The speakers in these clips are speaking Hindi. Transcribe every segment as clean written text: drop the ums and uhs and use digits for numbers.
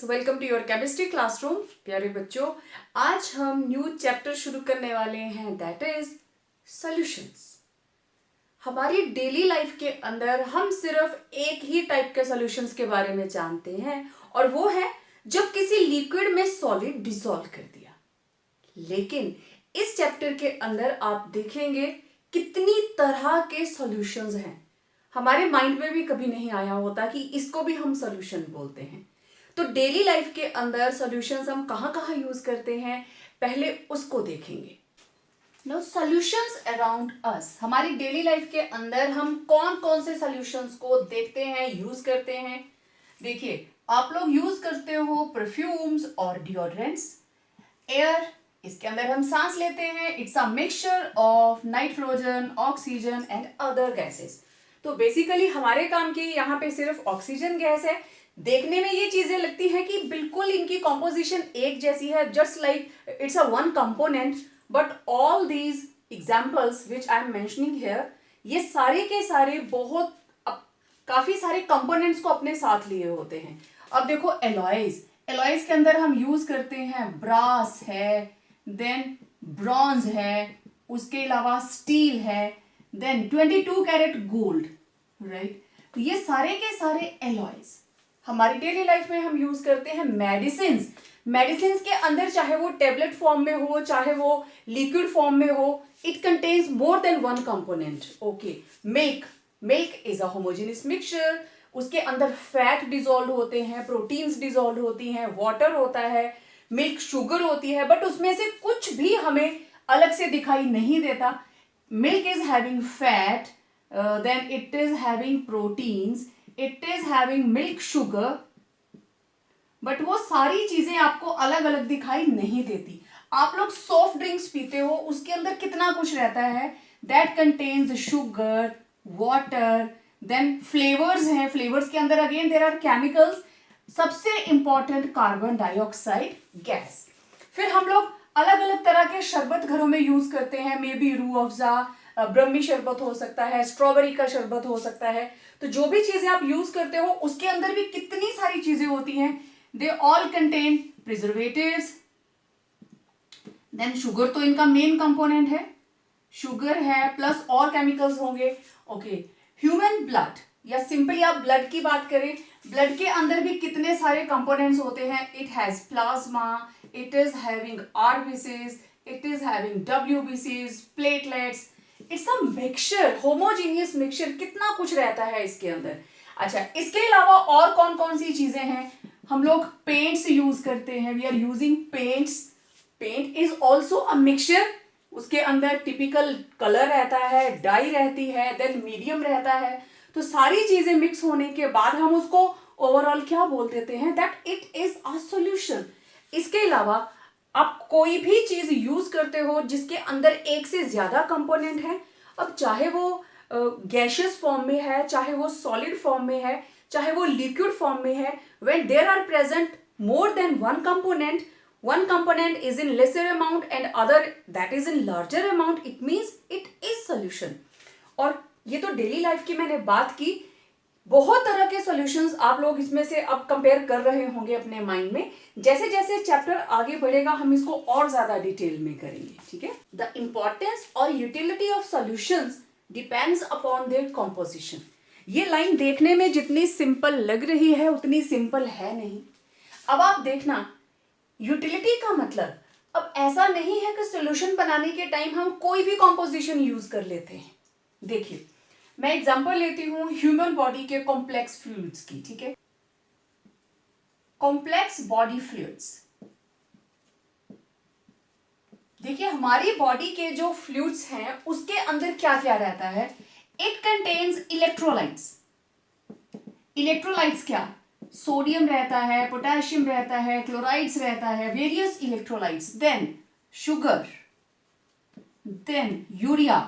Students, welcome to your chemistry classroom. प्यारे बच्चों, आज हम न्यू चैप्टर शुरू करने वाले हैं, दैट इज सॉल्यूशंस। हमारी डेली लाइफ के अंदर हम सिर्फ एक ही टाइप के सॉल्यूशंस के बारे में जानते हैं और वो है जब किसी लिक्विड में सॉलिड डिसॉल्व कर दिया। लेकिन इस चैप्टर के अंदर आप देखेंगे कितनी तरह के सॉल्यूशंस हैं। हमारे माइंड में भी कभी नहीं आया होता कि इसको भी हम सॉल्यूशन बोलते हैं। तो डेली लाइफ के अंदर सॉल्यूशंस हम कहाँ कहाँ यूज करते हैं, पहले उसको देखेंगे। नो सॉल्यूशंस अराउंड अस, हमारी डेली लाइफ के अंदर हम कौन कौन से सॉल्यूशंस को देखते हैं, यूज करते हैं। देखिए, आप लोग यूज करते हो परफ्यूम्स और डिओड्रेंट्स। एयर, इसके अंदर हम सांस लेते हैं, it's a mixture of nitrogen, oxygen and other gases. तो बेसिकली हमारे काम की यहाँ पे सिर्फ ऑक्सीजन गैस है। देखने में ये चीजें लगती है कि बिल्कुल इनकी कॉम्पोजिशन एक जैसी है, just like it's a one component, but all these examples which I am mentioning here, ये सारे के सारे बहुत काफी सारे कंपोनेंट्स को अपने साथ लिए होते हैं। अब देखो एलॉयज, एलॉयज के अंदर हम यूज करते हैं ब्रास है, देन ब्रॉन्ज है, उसके अलावा स्टील है, देन 22 कैरेट गोल्ड, राइट। तो ये सारे के सारे एलॉयज हमारी डेली लाइफ में हम यूज करते हैं। मेडिसिन, मेडिसिन के अंदर चाहे वो टेबलेट फॉर्म में हो, चाहे वो लिक्विड फॉर्म में हो, it contains more than one component. Okay, milk, milk is a homogeneous mixture, उसके अंदर फैट डिसॉल्व होते हैं, प्रोटीन्स डिसॉल्व होती हैं, वाटर होता है, मिल्क शुगर होती है, बट उसमें से कुछ भी हमें अलग से दिखाई नहीं देता। Milk is having fat, then it is having proteins, it is having milk sugar, but वो सारी चीजें आपको अलग अलग दिखाई नहीं देती। आप लोग सॉफ्ट ड्रिंक्स पीते हो, उसके अंदर कितना कुछ रहता है, that contains sugar, water, then flavours हैं, फ्लेवर्स के अंदर अगेन देयर आर केमिकल्स, सबसे इंपॉर्टेंट कार्बन डाइऑक्साइड गैस। फिर हम लोग अलग अलग तरह के शरबत घरों में यूज करते हैं, मे बी रूह अफ़ज़ा, ब्रह्मी शरबत हो सकता है, स्ट्रॉबेरी का शरबत हो सकता है। तो जो भी चीजें आप यूज करते हो उसके अंदर भी कितनी सारी चीजें होती हैं, they all contain preservatives. Then sugar तो इनका मेन कंपोनेंट है, शुगर है प्लस और केमिकल्स होंगे। ओके, ह्यूमन ब्लड या सिंपली आप ब्लड की बात करें, ब्लड के अंदर भी कितने सारे कंपोनेंट्स होते हैं। It has plasma, it is having RBCs, it is having डब्ल्यूबीसीज, platelets, it's a mixture, homogeneous mixture, कितना कुछ रहता है इसके अंदर। अच्छा, इसके अलावा और कौन कौन सी चीजें हैं, हम लोग पेंट्स यूज करते हैं, we are using paints, paint is also a mixture, उसके अंदर टिपिकल कलर रहता है, डाई रहती है, देन मीडियम रहता है। तो सारी चीजें मिक्स होने के बाद हम उसको ओवरऑल क्या बोल देते हैं, that it is a solution. इसके अलावा आप कोई भी चीज यूज करते हो जिसके अंदर एक से ज्यादा कंपोनेंट है, अब चाहे वो गैशियस फॉर्म में है, चाहे वो सॉलिड फॉर्म में है, चाहे वो लिक्विड फॉर्म में है, when there are present more than one component, one component is in lesser amount and other that is in larger amount, it means it is solution। और ये तो डेली लाइफ की मैंने बात की, बहुत तरह के सॉल्यूशंस आप लोग इसमें से अब कंपेयर कर रहे होंगे अपने माइंड में। जैसे जैसे चैप्टर आगे बढ़ेगा हम इसको और ज्यादा डिटेल में करेंगे, ठीक है। द इंपॉर्टेंस और utility of solutions depends upon their composition. ये लाइन देखने में जितनी सिंपल लग रही है उतनी सिंपल है नहीं। अब आप देखना, यूटिलिटी का मतलब अब ऐसा नहीं है कि सॉल्यूशन बनाने के टाइम हम कोई भी कॉम्पोजिशन यूज कर लेते हैं। देखिए, मैं एग्जांपल लेती हूं ह्यूमन बॉडी के कॉम्प्लेक्स फ्लूइड्स की, ठीक है। कॉम्प्लेक्स बॉडी फ्लूइड्स, देखिए हमारी बॉडी के जो फ्लूइड्स हैं उसके अंदर क्या क्या रहता है, इट कंटेन्स इलेक्ट्रोलाइट्स। इलेक्ट्रोलाइट्स क्या, सोडियम रहता है, पोटेशियम रहता है, क्लोराइड्स रहता है, various electrolytes, then sugar, then urea,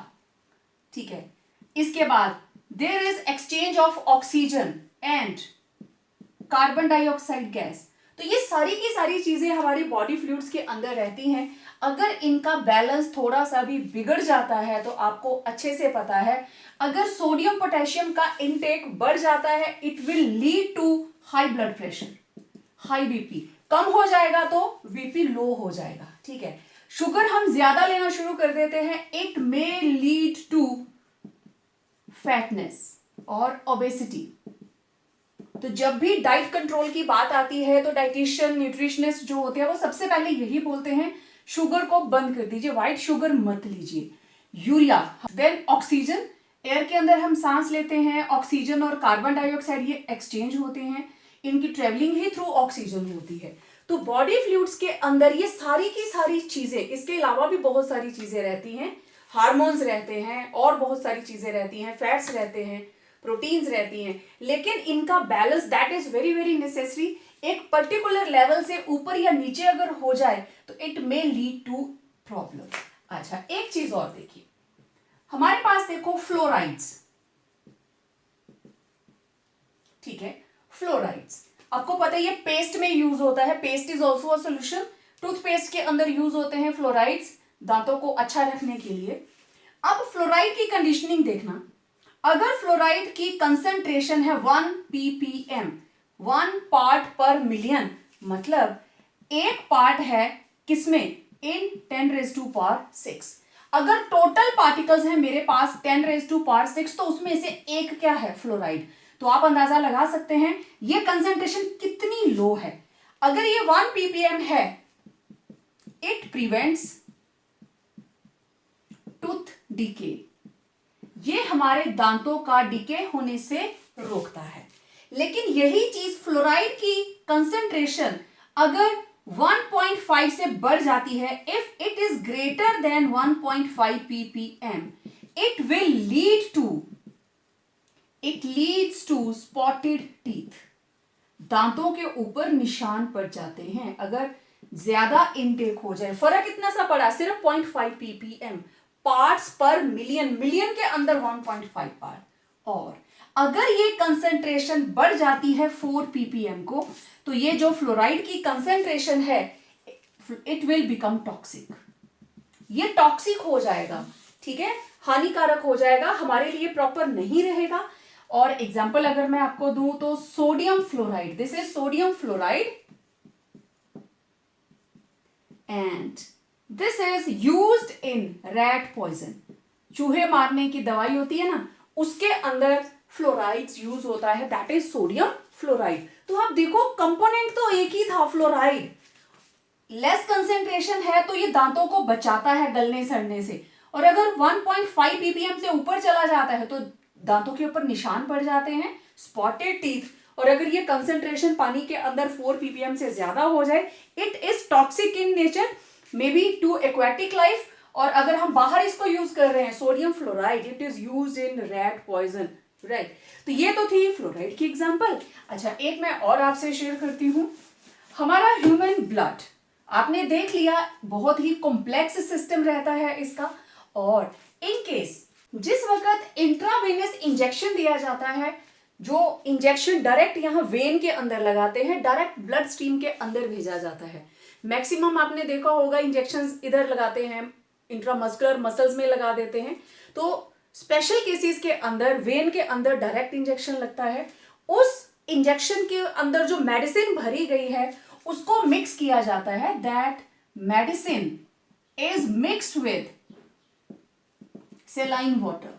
ठीक है। इसके बाद there is exchange of oxygen and carbon dioxide gas. तो ये सारी की सारी चीजें हमारी बॉडी फ्लूइड्स के अंदर रहती हैं। अगर इनका बैलेंस थोड़ा सा भी बिगड़ जाता है तो आपको अच्छे से पता है, अगर सोडियम पोटेशियम का इनटेक बढ़ जाता है it will lead to high blood pressure. High BP, कम हो जाएगा तो बीपी लो हो जाएगा, ठीक है। शुगर हम ज्यादा लेना शुरू कर देते हैं, it may lead to fatness और ओबेसिटी। तो जब भी डाइट कंट्रोल की बात आती है तो डाइटिशियन न्यूट्रिशनिस्ट जो होते हैं वो सबसे पहले यही बोलते हैं, शुगर को बंद कर दीजिए, व्हाइट शुगर मत लीजिए। यूरिया, देन ऑक्सीजन, एयर के अंदर हम सांस लेते हैं, ऑक्सीजन और कार्बन डाइऑक्साइड ये एक्सचेंज होते हैं, इनकी ट्रेवलिंग ही थ्रू ऑक्सीजन होती है। तो बॉडी फ्लूइड्स के अंदर ये सारी की सारी चीजें, इसके अलावा भी बहुत सारी चीजें रहती हैं, हार्मोन्स रहते हैं और बहुत सारी चीजें रहती हैं, फैट्स रहते हैं, प्रोटीन्स रहती हैं, लेकिन इनका balance that is very very necessary. एक पर्टिकुलर लेवल से ऊपर या नीचे अगर हो जाए तो it may lead to problem. अच्छा, एक चीज और देखिए, हमारे पास देखो फ्लोराइड्स, ठीक है, फ्लोराइड्स आपको पता है ये पेस्ट में यूज होता है, paste is also a solution. Toothpaste के अंदर यूज होते हैं फ्लोराइड्स दांतों को अच्छा रखने के लिए। अब फ्लोराइड की कंडीशनिंग देखना, अगर फ्लोराइड की कंसंट्रेशन है 1 ppm, 1 पार्ट पर मिलियन, मतलब एक पार्ट है किसमें, इन 10⁻⁶। अगर टोटल पार्टिकल्स हैं मेरे पास 10⁻⁶, तो उसमें से एक क्या है, फ्लोराइड। तो आप अंदाजा लगा सकते हैं ये कंसंट्रेशन कितनी लो है। अगर ये 1 ppm है, इट प्रिवेंट्स टूथ डीके, ये हमारे दांतों का डीके होने से रोकता है। लेकिन यही चीज फ्लोराइड की कंसंट्रेशन अगर 1.5 से बढ़ जाती है, if it is greater than 1.5 ppm, it leads to spotted teeth, दांतों के ऊपर निशान पड़ जाते हैं अगर ज्यादा इनटेक हो जाए। फर्क इतना सा पड़ा, सिर्फ 0.5 ppm, parts per million, million के अंदर 1.5 पार्ट। और अगर ये कंसंट्रेशन बढ़ जाती है 4 ppm को, तो ये जो फ्लोराइड की कंसंट्रेशन है इट विल बिकम टॉक्सिक, ये टॉक्सिक हो जाएगा, ठीक है, हानिकारक हो जाएगा, हमारे लिए प्रॉपर नहीं रहेगा। और एग्जाम्पल अगर मैं आपको दूं तो sodium fluoride, this is sodium fluoride and this is used in rat poison, चूहे मारने की दवाई होती है ना, उसके अंदर फ्लोराइड्स यूज होता है, दैट इज सोडियम फ्लोराइड। तो आप देखो कंपोनेंट तो एक ही था, फ्लोराइड, लेस कंसेंट्रेशन है तो ये दांतों को बचाता है गलने सड़ने से, और अगर 1.5 ppm से ऊपर चला जाता है तो दांतों के ऊपर निशान पड़ जाते हैं, स्पॉटेड टीथ। और अगर ये कंसेंट्रेशन पानी के अंदर 4 ppm से ज्यादा हो जाए, it is toxic in nature, may be to aquatic life. और अगर हम बाहर इसको यूज कर रहे हैं, sodium fluoride, it is used in rat poison, right. तो ये तो थी फ्लोराइड की एग्जांपल। अच्छा, एक मैं और आपसे शेयर करती हूं, हमारा ह्यूमन ब्लड आपने देख लिया, बहुत ही कॉम्प्लेक्स सिस्टम रहता है इसका। और इन केस जिस वक्त इंट्रावेनस इंजेक्शन दिया जाता है, जो इंजेक्शन डायरेक्ट यहाँ वेन के अंदर लगाते हैं, डायरेक्ट ब्लड स्ट्रीम के अंदर भेजा जाता है। मैक्सिमम आपने देखा होगा इंजेक्शंस इधर लगाते हैं, इंट्रामस्कुलर मसल्स में लगा देते हैं। तो स्पेशल केसेस के अंदर वेन के अंदर डायरेक्ट इंजेक्शन लगता है। उस इंजेक्शन के अंदर जो मेडिसिन भरी गई है उसको मिक्स किया जाता है, that medicine is mixed with saline water.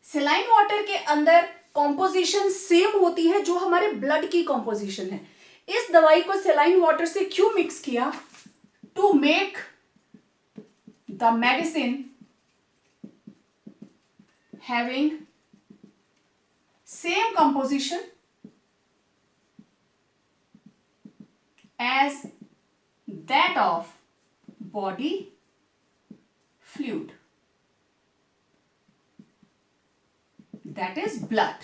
Saline water के अंदर कॉम्पोजिशन सेम होती है जो हमारे ब्लड की कॉम्पोजिशन है। इस दवाई को सेलाइन वाटर से क्यों मिक्स किया, to make the medicine having same composition as that of body fluid, that is blood।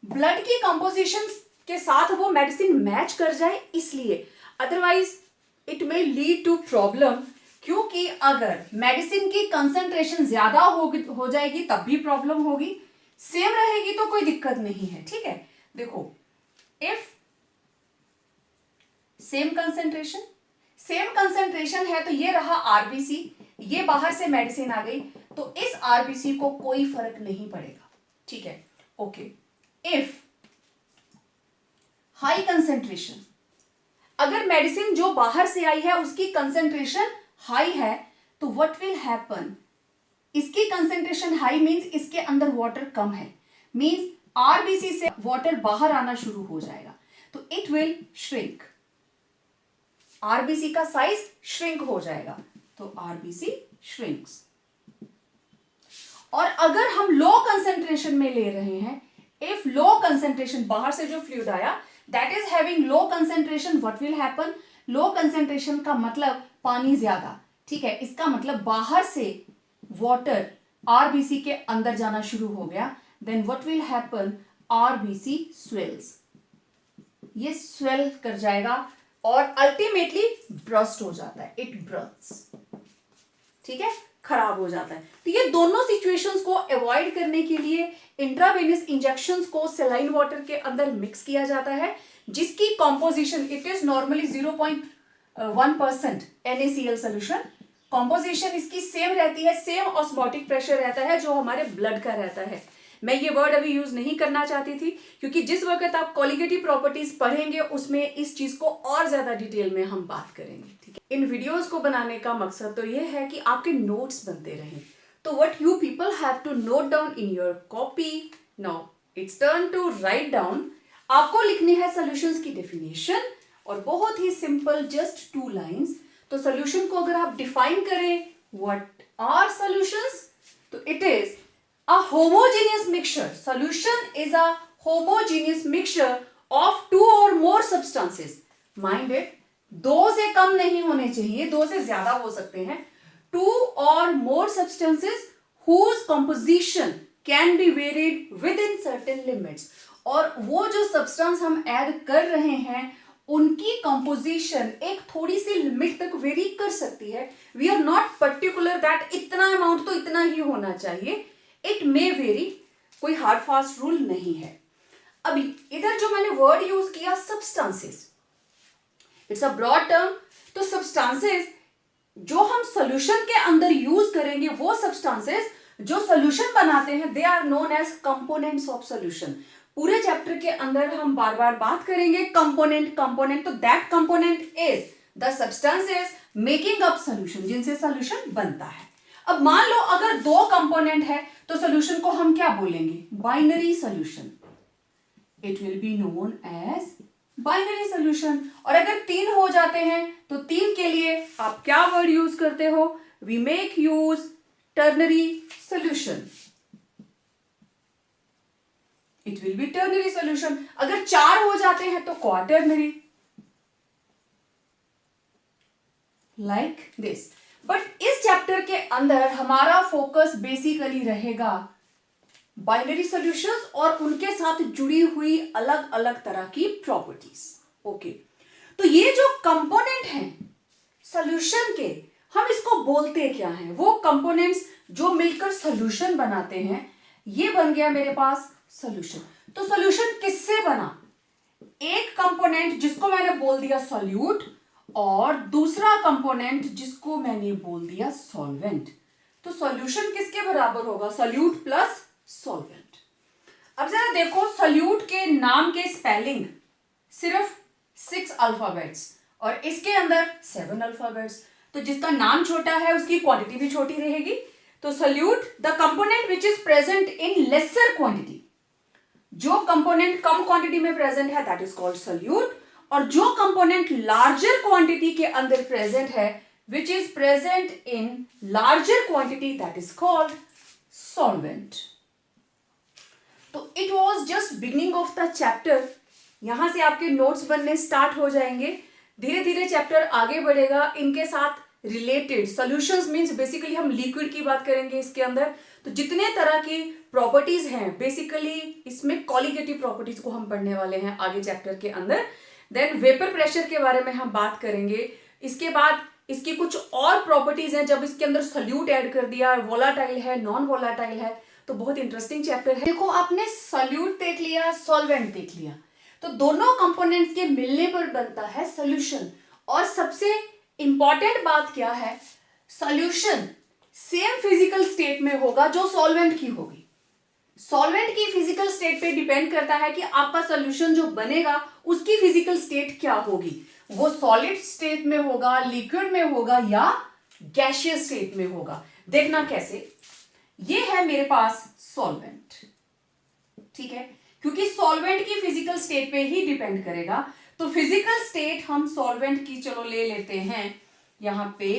Blood की कंपोजिशन के साथ वो मेडिसिन मैच कर जाए इसलिए, otherwise it may lead to problem. क्योंकि अगर मेडिसिन की कंसंट्रेशन ज्यादा हो जाएगी तब भी प्रॉब्लम होगी, सेम रहेगी तो कोई दिक्कत नहीं है, ठीक है। देखो, इफ सेम कंसेंट्रेशन है तो ये रहा आरबीसी, ये बाहर से मेडिसिन आ गई तो इस आरबीसी को कोई फर्क नहीं पड़ेगा, ठीक है, ओके। इफ हाई कंसेंट्रेशन, अगर मेडिसिन जो बाहर से आई है उसकी कंसेंट्रेशन हाई है तो व्हाट विल हैपन, इसकी कंसेंट्रेशन हाई मींस इसके अंदर वाटर कम है, मींस आरबीसी से वाटर बाहर आना शुरू हो जाएगा, तो इट विल श्रिंक, आरबीसी का साइज श्रिंक हो जाएगा, तो आरबीसी श्रिंक्स। और अगर हम लो कंसेंट्रेशन में ले रहे हैं, इफ लो कंसेंट्रेशन, बाहर से जो फ्लूइड आया that is having low concentration, what will happen, low concentration का मतलब पानी ज्यादा, ठीक है, इसका मतलब बाहर से वाटर आरबीसी के अंदर जाना शुरू हो गया, then what will happen, RBC swells, ये स्वेल कर जाएगा और अल्टीमेटली ब्रस्ट हो जाता है, इट ब्रस्ट, ठीक है, खराब हो जाता है। तो ये दोनों सिचुएशंस को अवॉइड करने के लिए इंट्रावेनस इंजेक्शंस को सेलाइन वाटर के अंदर मिक्स किया जाता है, जिसकी composition it is normally 0.1% NaCl solution, composition इसकी सेम रहती है, सेम ऑस्मोटिक प्रेशर रहता है जो हमारे ब्लड का रहता है। मैं ये वर्ड अभी यूज नहीं करना चाहती थी क्योंकि जिस वक्त आप कोलिगेटिव प्रॉपर्टीज पढ़ेंगे उसमें इस चीज को और ज्यादा डिटेल में हम बात करेंगे, ठीक है। इन वीडियोस को बनाने का मकसद तो ये है कि आपके नोट्स बनते रहें, तो what you people have to note down in your copy, now it's turn to write down, आपको लिखनी है सॉल्यूशंस की डेफिनेशन और बहुत ही सिंपल, जस्ट 2 लाइंस। तो सॉल्यूशन को अगर आप डिफाइन करें, व्हाट आर सॉल्यूशंस, तो it is a homogeneous mixture, solution is a homogeneous mixture of 2 or more substances, mind it, 2 से कम नहीं होने चाहिए, 2 से ज्यादा हो सकते हैं, 2 or more substances whose composition can be varied within certain limits, और वो जो सब्सटेंस हम ऐड कर रहे हैं उनकी कंपोजिशन एक थोड़ी सी लिमिट तक वेरी कर सकती है, we are not particular that इतना अमाउंट तो इतना ही होना चाहिए, इट मे वेरी, कोई हार्ड फास्ट रूल नहीं है। अभी इधर जो मैंने वर्ड यूज किया substances, it's a broad term, तो सब्सटेंसेस जो हम सॉल्यूशन के अंदर यूज करेंगे, वो सब्सटेंसेस जो सॉल्यूशन बनाते हैं, they are known as components of solution. पूरे चैप्टर के अंदर हम बार बार बात करेंगे कंपोनेंट कंपोनेंट, तो that component is the substances making up solution, जिनसे सॉल्यूशन बनता है। अब मान लो अगर 2 कंपोनेंट है तो सॉल्यूशन को हम क्या बोलेंगे, binary solution, it will be known as binary solution. और अगर 3 हो जाते हैं तो 3 के लिए आप क्या वर्ड यूज करते हो, we make use ternary solution, it will be ternary solution. अगर 4 हो जाते हैं तो क्वाटर्नरी, लाइक दिस। बट इस चैप्टर के अंदर हमारा फोकस बेसिकली रहेगा बाइनरी सॉल्यूशंस और उनके साथ जुड़ी हुई अलग अलग तरह की प्रॉपर्टीज, ओके। तो ये जो कंपोनेंट हैं सॉल्यूशन के, हम इसको बोलते क्या हैं, वो कंपोनेंट्स जो मिलकर सॉल्यूशन बनाते हैं, ये बन गया मेरे पास सॉल्यूशन। तो सॉल्यूशन किससे बना, एक कंपोनेंट जिसको मैंने बोल दिया सॉल्यूट और दूसरा कंपोनेंट जिसको मैंने बोल दिया सॉल्वेंट। तो सॉल्यूशन किसके बराबर होगा, सॉल्यूट प्लस सॉल्वेंट। अब जरा देखो, सॉल्यूट के नाम के स्पेलिंग सिर्फ 6 अल्फाबेट्स और इसके अंदर 7 अल्फाबेट्स, तो जिसका नाम छोटा है उसकी क्वांटिटी भी छोटी रहेगी। तो solute the component which is present in lesser quantity, जो कंपोनेंट कम क्वांटिटी में प्रेजेंट है दैट इज कॉल्ड सॉल्यूट, और जो कंपोनेंट लार्जर क्वांटिटी के अंदर प्रेजेंट है which is present in larger quantity that is called solvent. तो it was just beginning of the chapter, यहां से आपके नोट्स बनने स्टार्ट हो जाएंगे, धीरे धीरे चैप्टर आगे बढ़ेगा। इनके साथ रिलेटेड सॉल्यूशंस मींस बेसिकली हम लिक्विड की बात करेंगे इसके अंदर, तो जितने तरह की प्रॉपर्टीज हैं बेसिकली इसमें कॉलिगेटिव प्रॉपर्टीज को हम पढ़ने वाले हैं आगे चैप्टर के अंदर। देन वेपर प्रेशर के बारे में हम बात करेंगे, इसके बाद इसकी कुछ और प्रॉपर्टीज हैं जब इसके अंदर सॉल्यूट ऐड कर दिया, वोलाटाइल है नॉन वोलाटाइल है, तो बहुत इंटरेस्टिंग चैप्टर है। देखो आपने सॉल्यूट देख लिया, सॉल्वेंट देख लिया, तो दोनों कंपोनेंट्स के मिलने पर बनता है सॉल्यूशन। और सबसे इंपॉर्टेंट बात क्या है, सॉल्यूशन सेम फिजिकल स्टेट में होगा जो सॉल्वेंट की होगी। सॉल्वेंट की फिजिकल स्टेट पे डिपेंड करता है कि आपका सोल्यूशन जो बनेगा उसकी फिजिकल स्टेट क्या होगी, वो सॉलिड स्टेट में होगा, लिक्विड में होगा या गैसियस स्टेट में होगा। देखना कैसे, ये है मेरे पास सॉल्वेंट, ठीक है, क्योंकि सॉल्वेंट की फिजिकल स्टेट पे ही डिपेंड करेगा। तो फिजिकल स्टेट हम सॉल्वेंट की चलो ले लेते हैं यहां पे,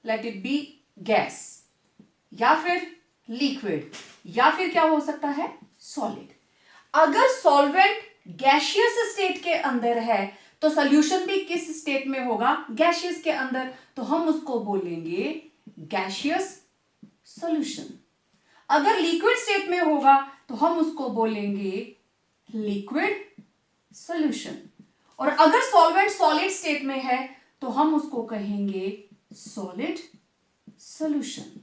लेट इट बी गैस या फिर लिक्विड या फिर क्या हो सकता है सॉलिड। अगर सॉल्वेंट गैसियस स्टेट के अंदर है तो सॉल्यूशन भी किस स्टेट में होगा, गैसियस के अंदर, तो हम उसको बोलेंगे गैसियस सॉल्यूशन। अगर लिक्विड स्टेट में होगा तो हम उसको बोलेंगे लिक्विड सॉल्यूशन। और अगर सॉल्वेंट सॉलिड स्टेट में है तो हम उसको कहेंगे सॉलिड सॉल्यूशन,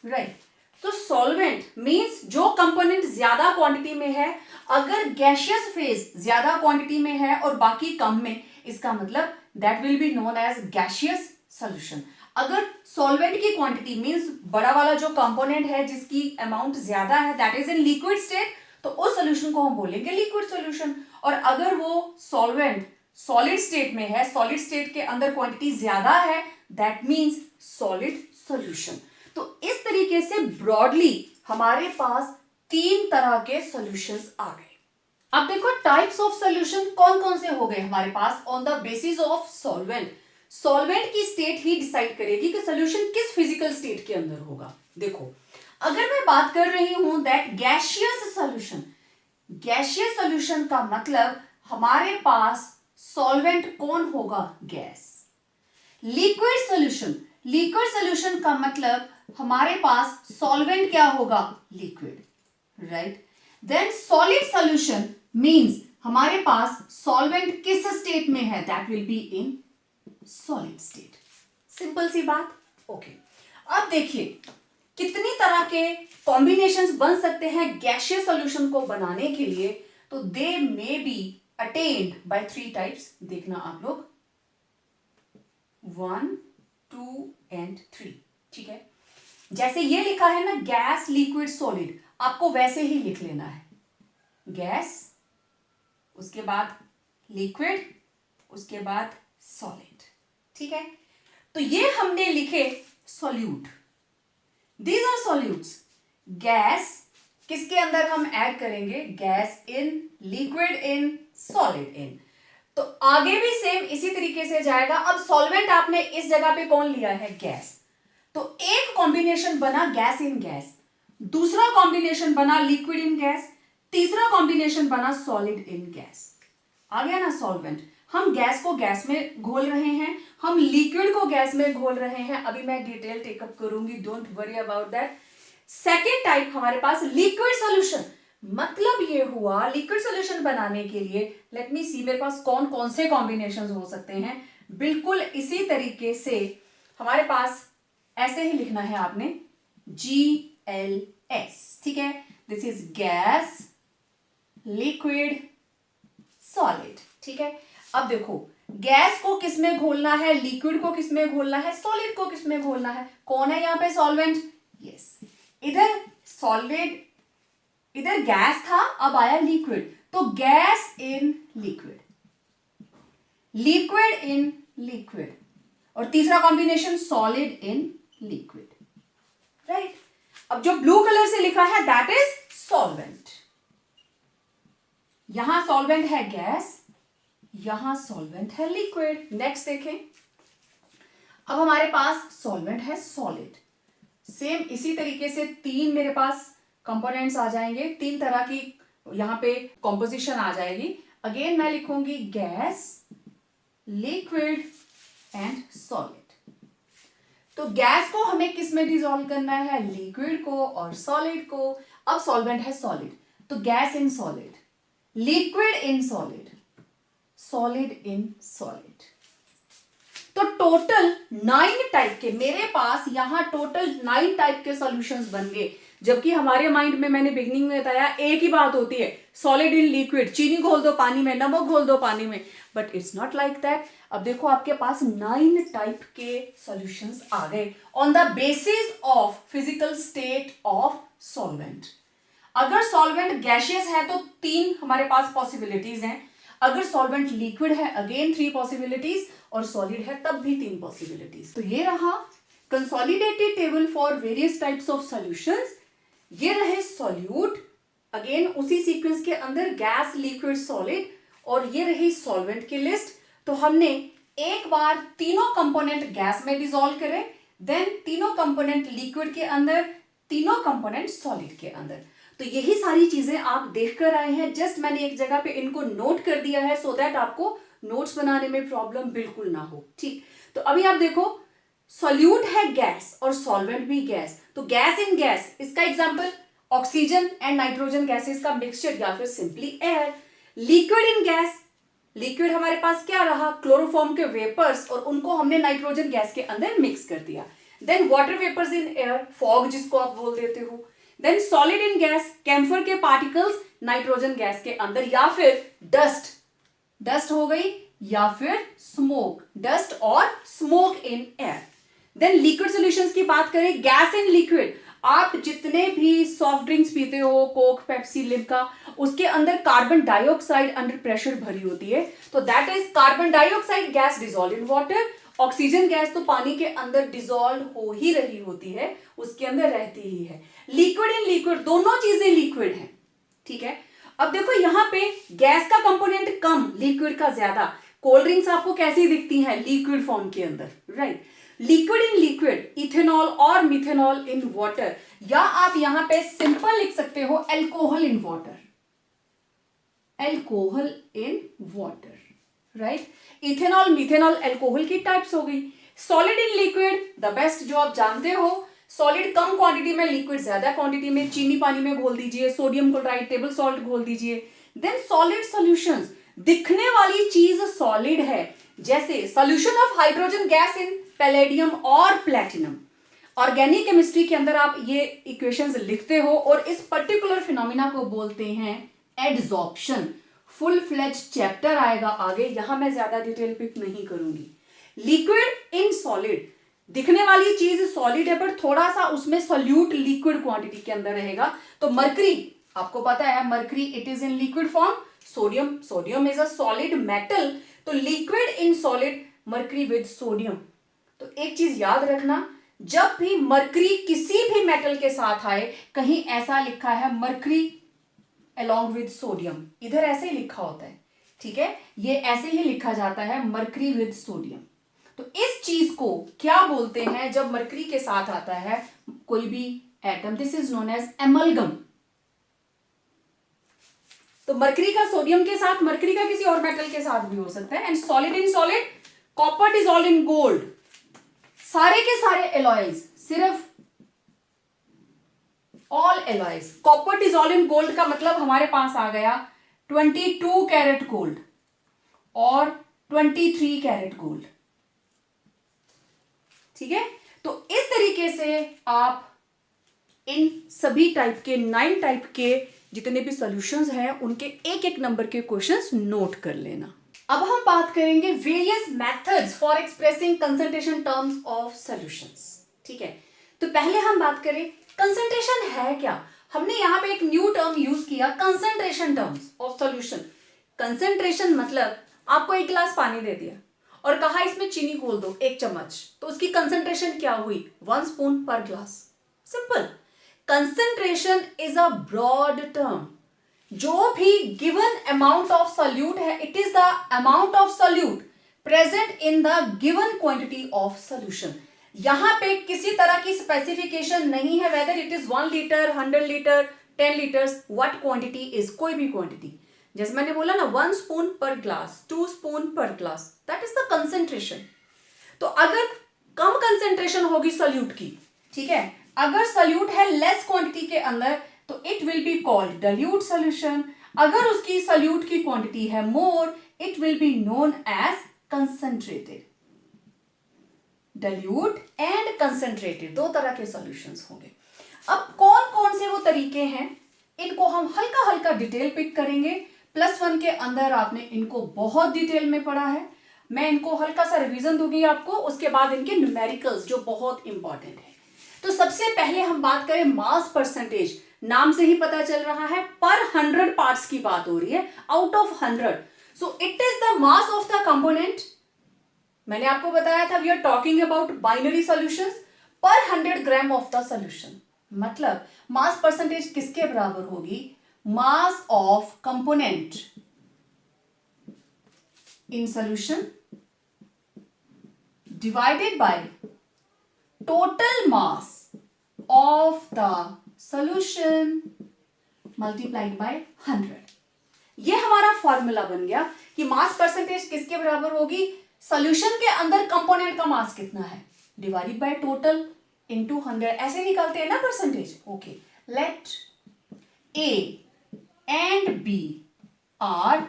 राइट। तो सॉल्वेंट मींस जो कंपोनेंट ज्यादा क्वांटिटी में है, अगर गैसियस फेज ज्यादा क्वांटिटी में है और बाकी कम में, इसका मतलब that will be known as gaseous solution. अगर सॉल्वेंट की क्वांटिटी मींस बड़ा वाला जो कंपोनेंट है जिसकी अमाउंट ज्यादा है that is in liquid state, तो उस सॉल्यूशन को हम बोलेंगे लिक्विड सॉल्यूशन। और अगर वो सॉल्वेंट सॉलिड स्टेट में है, सॉलिड स्टेट के अंदर क्वांटिटी ज्यादा है, दैट मींस सॉलिड सॉल्यूशन। तो इस तरीके से ब्रॉडली हमारे पास 3 तरह के सॉल्यूशंस आ गए। अब देखो टाइप्स ऑफ सॉल्यूशन कौन कौन से हो गए हमारे pass on the basis of solvent. Solvent की स्टेट ही डिसाइड करेगी कि सॉल्यूशन किस फिजिकल स्टेट के अंदर होगा। देखो अगर मैं बात कर रही हूं that gaseous solution, gaseous solution का मतलब हमारे पास सॉल्वेंट कौन होगा, gas. Liquid solution, liquid solution का मतलब हमारे पास सॉल्वेंट क्या होगा, liquid, right. Then solid solution means हमारे पास सॉल्वेंट किस स्टेट में है, that will be in solid state. Simple सी बात, ओके। अब देखिए कितनी तरह के कॉम्बिनेशंस बन सकते हैं गैसियस सॉल्यूशन को बनाने के लिए। तो they may be attend by 3 types. देखना आप लोग 1, 2 एंड 3, ठीक है। जैसे ये लिखा है ना गैस लिक्विड सॉलिड, आपको वैसे ही लिख लेना है, गैस उसके बाद लिक्विड उसके बाद सॉलिड, ठीक है। तो ये हमने लिखे solute, these are solutes. Gas किसके अंदर हम ऐड करेंगे, gas in, liquid in, solid in. तो आगे भी सेम इसी तरीके से जाएगा। अब सॉल्वेंट आपने इस जगह पे कौन लिया है, गैस। तो एक कॉम्बिनेशन बना गैस इन गैस, दूसरा कॉम्बिनेशन बना लिक्विड इन गैस, तीसरा कॉम्बिनेशन बना सॉलिड इन गैस। आ गया ना सॉल्वेंट। हम गैस को गैस में घोल रहे हैं, हम लिक्विड को गैस में घोल रहे हैं। अभी मैं डिटेल टेकअप करूंगी, don't worry about that. Second type हमारे पास लिक्विड सॉल्यूशन, मतलब ये हुआ लिक्विड सॉल्यूशन बनाने के लिए लेट मी सी मेरे पास कौन कौन से कॉम्बिनेशंस हो सकते हैं। बिल्कुल इसी तरीके से हमारे पास ऐसे ही लिखना है आपने, GLS, ठीक है। This is gas liquid solid, ठीक है। अब देखो गैस को किस में घोलना है, लिक्विड को किस में घोलना है, सॉलिड को किस में घोलना है। कौन है यहाँ पे सॉल्वेंट, यस। इधर सॉलिड, इधर गैस था, अब आया लिक्विड, तो gas in liquid, liquid in liquid, और तीसरा combination solid in liquid, right. अब जो ब्लू कलर से लिखा है दैट इज सॉल्वेंट। यहां सॉल्वेंट है गैस, यहां सॉल्वेंट है लिक्विड। नेक्स्ट देखें, अब हमारे पास सॉल्वेंट है सॉलिड। सेम इसी तरीके से 3 मेरे पास कंपोनेंट्स आ जाएंगे, 3 तरह की यहां पे कॉम्पोजिशन आ जाएगी। अगेन मैं लिखूंगी गैस लिक्विड एंड सॉलिड। तो गैस को हमें किस में डिसॉल्व करना है, लिक्विड को और सॉलिड को। अब सॉल्वेंट है सॉलिड, तो gas in solid, liquid in solid, solid in solid. तो टोटल 9 टाइप के मेरे पास यहां टोटल 9 टाइप के सॉल्यूशंस बन गए। जबकि हमारे माइंड में मैंने बिगनिंग में बताया एक ही बात होती है, सॉलिड इन लिक्विड, चीनी घोल दो पानी में, नमक घोल दो पानी में, but it's not like that. अब देखो आपके पास 9 टाइप के सॉल्यूशंस आ गए on the basis of physical state of solvent. अगर सॉल्वेंट गैशियस है तो 3 हमारे पास पॉसिबिलिटीज हैं, अगर सॉल्वेंट लिक्विड है अगेन 3 पॉसिबिलिटीज, और सॉलिड है तब भी 3 पॉसिबिलिटीज। तो ये रहा consolidated table for various types of solutions. ये रहे सॉल्यूट, अगेन उसी सीक्वेंस के अंदर गैस, लिक्विड, सॉलिड, और ये रही सॉल्वेंट की लिस्ट। तो हमने एक बार तीनों कंपोनेंट गैस में डिसॉल्व करे, देन तीनों कंपोनेंट लिक्विड के अंदर, तीनों कंपोनेंट सॉलिड के अंदर। तो यही सारी चीजें आप देख कर आए हैं, जस्ट मैंने एक जगह पे इनको नोट कर दिया है सो दैट आपको नोट्स बनाने में प्रॉब्लम बिल्कुल ना हो। ठीक, तो अभी आप देखो सॉल्यूट है गैस और सॉल्वेंट भी गैस, तो गैस इन गैस, इसका example oxygen and nitrogen gases का मिक्सचर या फिर simply air. Liquid in gas, liquid हमारे पास क्या रहा, क्लोरोफॉर्म के वेपर्स, और उनको हमने नाइट्रोजन गैस के अंदर मिक्स कर दिया। Then water vapours in air, fog जिसको आप बोल देते हो। Then solid in gas, camphor के पार्टिकल्स नाइट्रोजन गैस के अंदर, या फिर डस्ट, डस्ट हो गई, या फिर स्मोक, डस्ट और smoke in air. Then liquid solutions की बात करें, गैस इन लिक्विड, आप जितने भी सॉफ्ट ड्रिंक्स पीते हो, कोक, पेप्सी, लिम्का, उसके अंदर कार्बन डाइऑक्साइड अंडर प्रेशर भरी होती है, तो that is carbon dioxide gas dissolve in water. Oxygen gas तो पानी के अंदर डिसॉल्व हो ही रही होती है, उसके अंदर रहती ही है। लिक्विड इन लिक्विड, दोनों चीजें लिक्विड हैं, ठीक है। अब देखो यहाँ पे गैस का कंपोनेंट कम, लिक्विड का ज्यादा। कोल्ड ड्रिंक्स आपको कैसी दिखती हैं, लिक्विड फॉर्म के अंदर, right. Liquid in liquid, ethanol और मिथेनॉल इन वाटर, या आप यहां पे सिंपल लिख सकते हो alcohol in water, alcohol in water, right. Ethanol, methanol alcohol की टाइप्स हो गई। Solid in liquid, the best जो आप जानते हो, सॉलिड कम क्वांटिटी में, लिक्विड ज्यादा क्वांटिटी में, चीनी पानी में घोल दीजिए, सोडियम क्लोराइड, टेबल सॉल्ट घोल दीजिए। देन सॉलिड सॉल्यूशंस, दिखने वाली चीज सॉलिड है, जैसे solution of hydrogen gas in palladium और प्लैटिनम। ऑर्गेनिक केमिस्ट्री के अंदर आप ये इक्वेशंस लिखते हो, और इस पर्टिकुलर फिनोमिना को बोलते हैं एडसॉर्प्शन। फुल फ्लेज चैप्टर आएगा आगे, यहां मैं ज्यादा डिटेल पिक नहीं करूंगी। लिक्विड इन सॉलिड, दिखने वाली चीज सॉलिड है पर थोड़ा सा उसमें सॉल्यूट लिक्विड क्वांटिटी के अंदर रहेगा। तो मरकरी, आपको पता है mercury it is in liquid form. Sodium, sodium is a solid metal, तो liquid in solid, mercury with sodium. तो एक चीज याद रखना, जब भी मरकरी किसी भी मेटल के साथ आए, कहीं ऐसा लिखा है मरकरी along with सोडियम, इधर ऐसे ही लिखा होता है, ठीक है, ये ऐसे ही लिखा जाता है मरकरी विद सोडियम। तो इस चीज को क्या बोलते हैं जब मरकरी के साथ आता है कोई भी atom, this is known as amalgam. तो मरकरी का सोडियम के साथ, मरकरी का किसी और मेटल के साथ भी हो सकता है। And solid in solid, copper dissolve in gold, सारे के सारे एलॉयज, सिर्फ all alloys, copper dissolve in gold का मतलब हमारे पास आ गया 22 कैरेट गोल्ड और 23 कैरेट गोल्ड, ठीक है। तो इस तरीके से आप इन सभी टाइप के 9 टाइप के जितने भी सॉल्यूशंस हैं उनके एक एक नंबर के क्वेश्चंस नोट कर लेना। अब हम बात करेंगे various methods for expressing concentration terms of solutions, ठीक है। तो पहले हम बात करें कंसंट्रेशन है क्या। हमने यहां पे एक न्यू टर्म यूज किया, concentration terms of solution. Concentration मतलब आपको एक गिलास पानी दे दिया और कहा इसमें चीनी घोल दो 1 चम्मच, तो उसकी कंसंट्रेशन क्या हुई, 1 spoon per glass, simple. Concentration is a broad term, जो भी गिवन अमाउंट ऑफ सॉल्यूट है, it is the amount of solute present in the given quantity of solution. यहां पे किसी तरह की स्पेसिफिकेशन नहीं है, whether it is 1 litre, 100 litre, 10 litres, what quantity is, कोई भी क्वांटिटी। जैसे मैंने बोला ना 1 spoon per glass, 2 spoon per glass, that is the concentration. तो अगर कम कंसेंट्रेशन होगी सॉल्यूट की, ठीक है, अगर सॉल्यूट है लेस क्वांटिटी के अंदर तो it will be called dilute solution. अगर उसकी सॉल्यूट की क्वांटिटी है more, it will be known as concentrated. Dilute and concentrated, 2 तरह के सॉल्यूशंस होंगे। अब कौन कौन से वो तरीके हैं, इनको हम हल्का हल्का डिटेल पिक करेंगे। +1 के अंदर आपने इनको बहुत डिटेल में पढ़ा है, मैं इनको हल्का सा रिवीजन दूंगी आपको, उसके बाद इनके न्यूमेरिकल्स जो बहुत इंपॉर्टेंट है। तो सबसे पहले हम बात करें मास परसेंटेज। नाम से ही पता चल रहा है पर 100 पार्ट्स की बात हो रही है, out of 100. So it is the mass of the component. मैंने आपको बताया था we are talking about binary solutions पर 100 ग्राम ऑफ द सॉल्यूशन. मतलब मास परसेंटेज किसके बराबर होगी? Mass of component in solution divided by total mass of the solution multiplied by 100. ये हमारा फॉर्मूला बन गया कि मास परसेंटेज किसके बराबर होगी? सॉल्यूशन के अंदर कंपोनेंट का मास कितना है डिवाइडेड बाय टोटल इनटू 100. ऐसे निकालते हैं ना percentage. Okay, let A and B are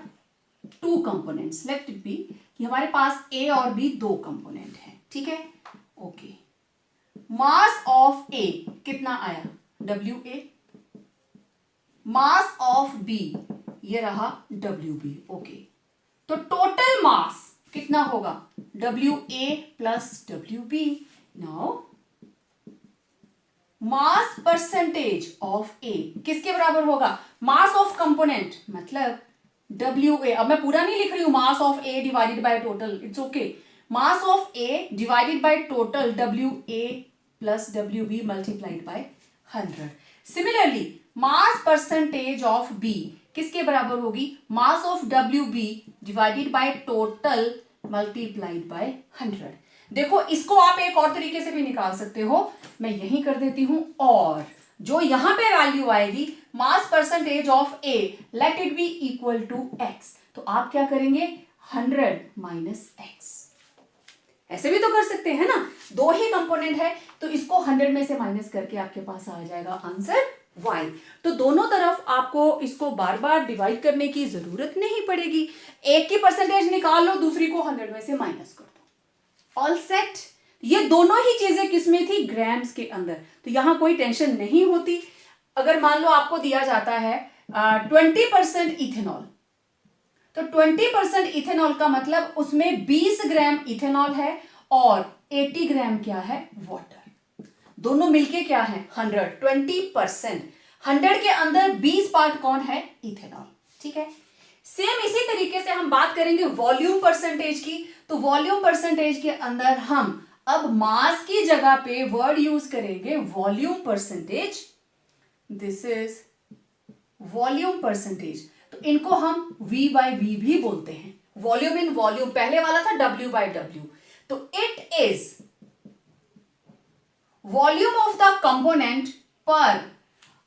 two components. Let it be कि हमारे पास ए और बी दो कंपोनेंट हैं. ठीक है. ओके, मास ऑफ ए कितना आया? W A. Mass of B ये रहा डब्ल्यू बी. ओके, तो टोटल मास कितना होगा? W A plus W B. Now mass percentage of A किसके बराबर होगा? मास ऑफ कंपोनेंट मतलब डब्ल्यू ए. अब मैं पूरा नहीं लिख रही हूं, mass of A divided by total. It's okay. Mass of A divided by total W A plus W B multiplied by 100. Similarly mass percentage of B किसके बराबर होगी? Mass of W B divided by total multiplied by 100. देखो इसको आप एक और तरीके से भी निकाल सकते हो. मैं यही कर देती हूं. और जो यहां पे वैल्यू आएगी mass percentage of A, let it be equal to X. तो आप क्या करेंगे? 100 माइनस एक्स. ऐसे भी तो कर सकते हैं ना. दो ही कंपोनेंट है तो इसको 100 में से माइनस करके आपके पास आ जाएगा आंसर y. तो दोनों तरफ आपको इसको बार बार डिवाइड करने की जरूरत नहीं पड़ेगी. एक की परसेंटेज निकाल लो, दूसरी को 100 में से माइनस कर दो. All set. ये दोनों ही चीजें किसमें थी? ग्राम्स के अंदर. तो यहां कोई टेंशन नहीं होती. अगर मान लो आपको दिया जाता है 20% इथेनॉल, तो 20% इथेनॉल का मतलब उसमें 20 ग्राम इथेनॉल है और 80 ग्राम क्या है? वाटर. दोनों मिलके क्या है? 100. 20%. 100 के अंदर 20 पार्ट कौन है? इथेनॉल. ठीक है. सेम इसी तरीके से हम बात करेंगे वॉल्यूम परसेंटेज की. तो वॉल्यूम परसेंटेज के अंदर हम अब मास की जगह पे वर्ड यूज करेंगे volume percentage. This is volume percentage. तो इनको हम V बाय V भी बोलते हैं. Volume in volume. पहले वाला था W बाय W. तो it is volume of the component पर,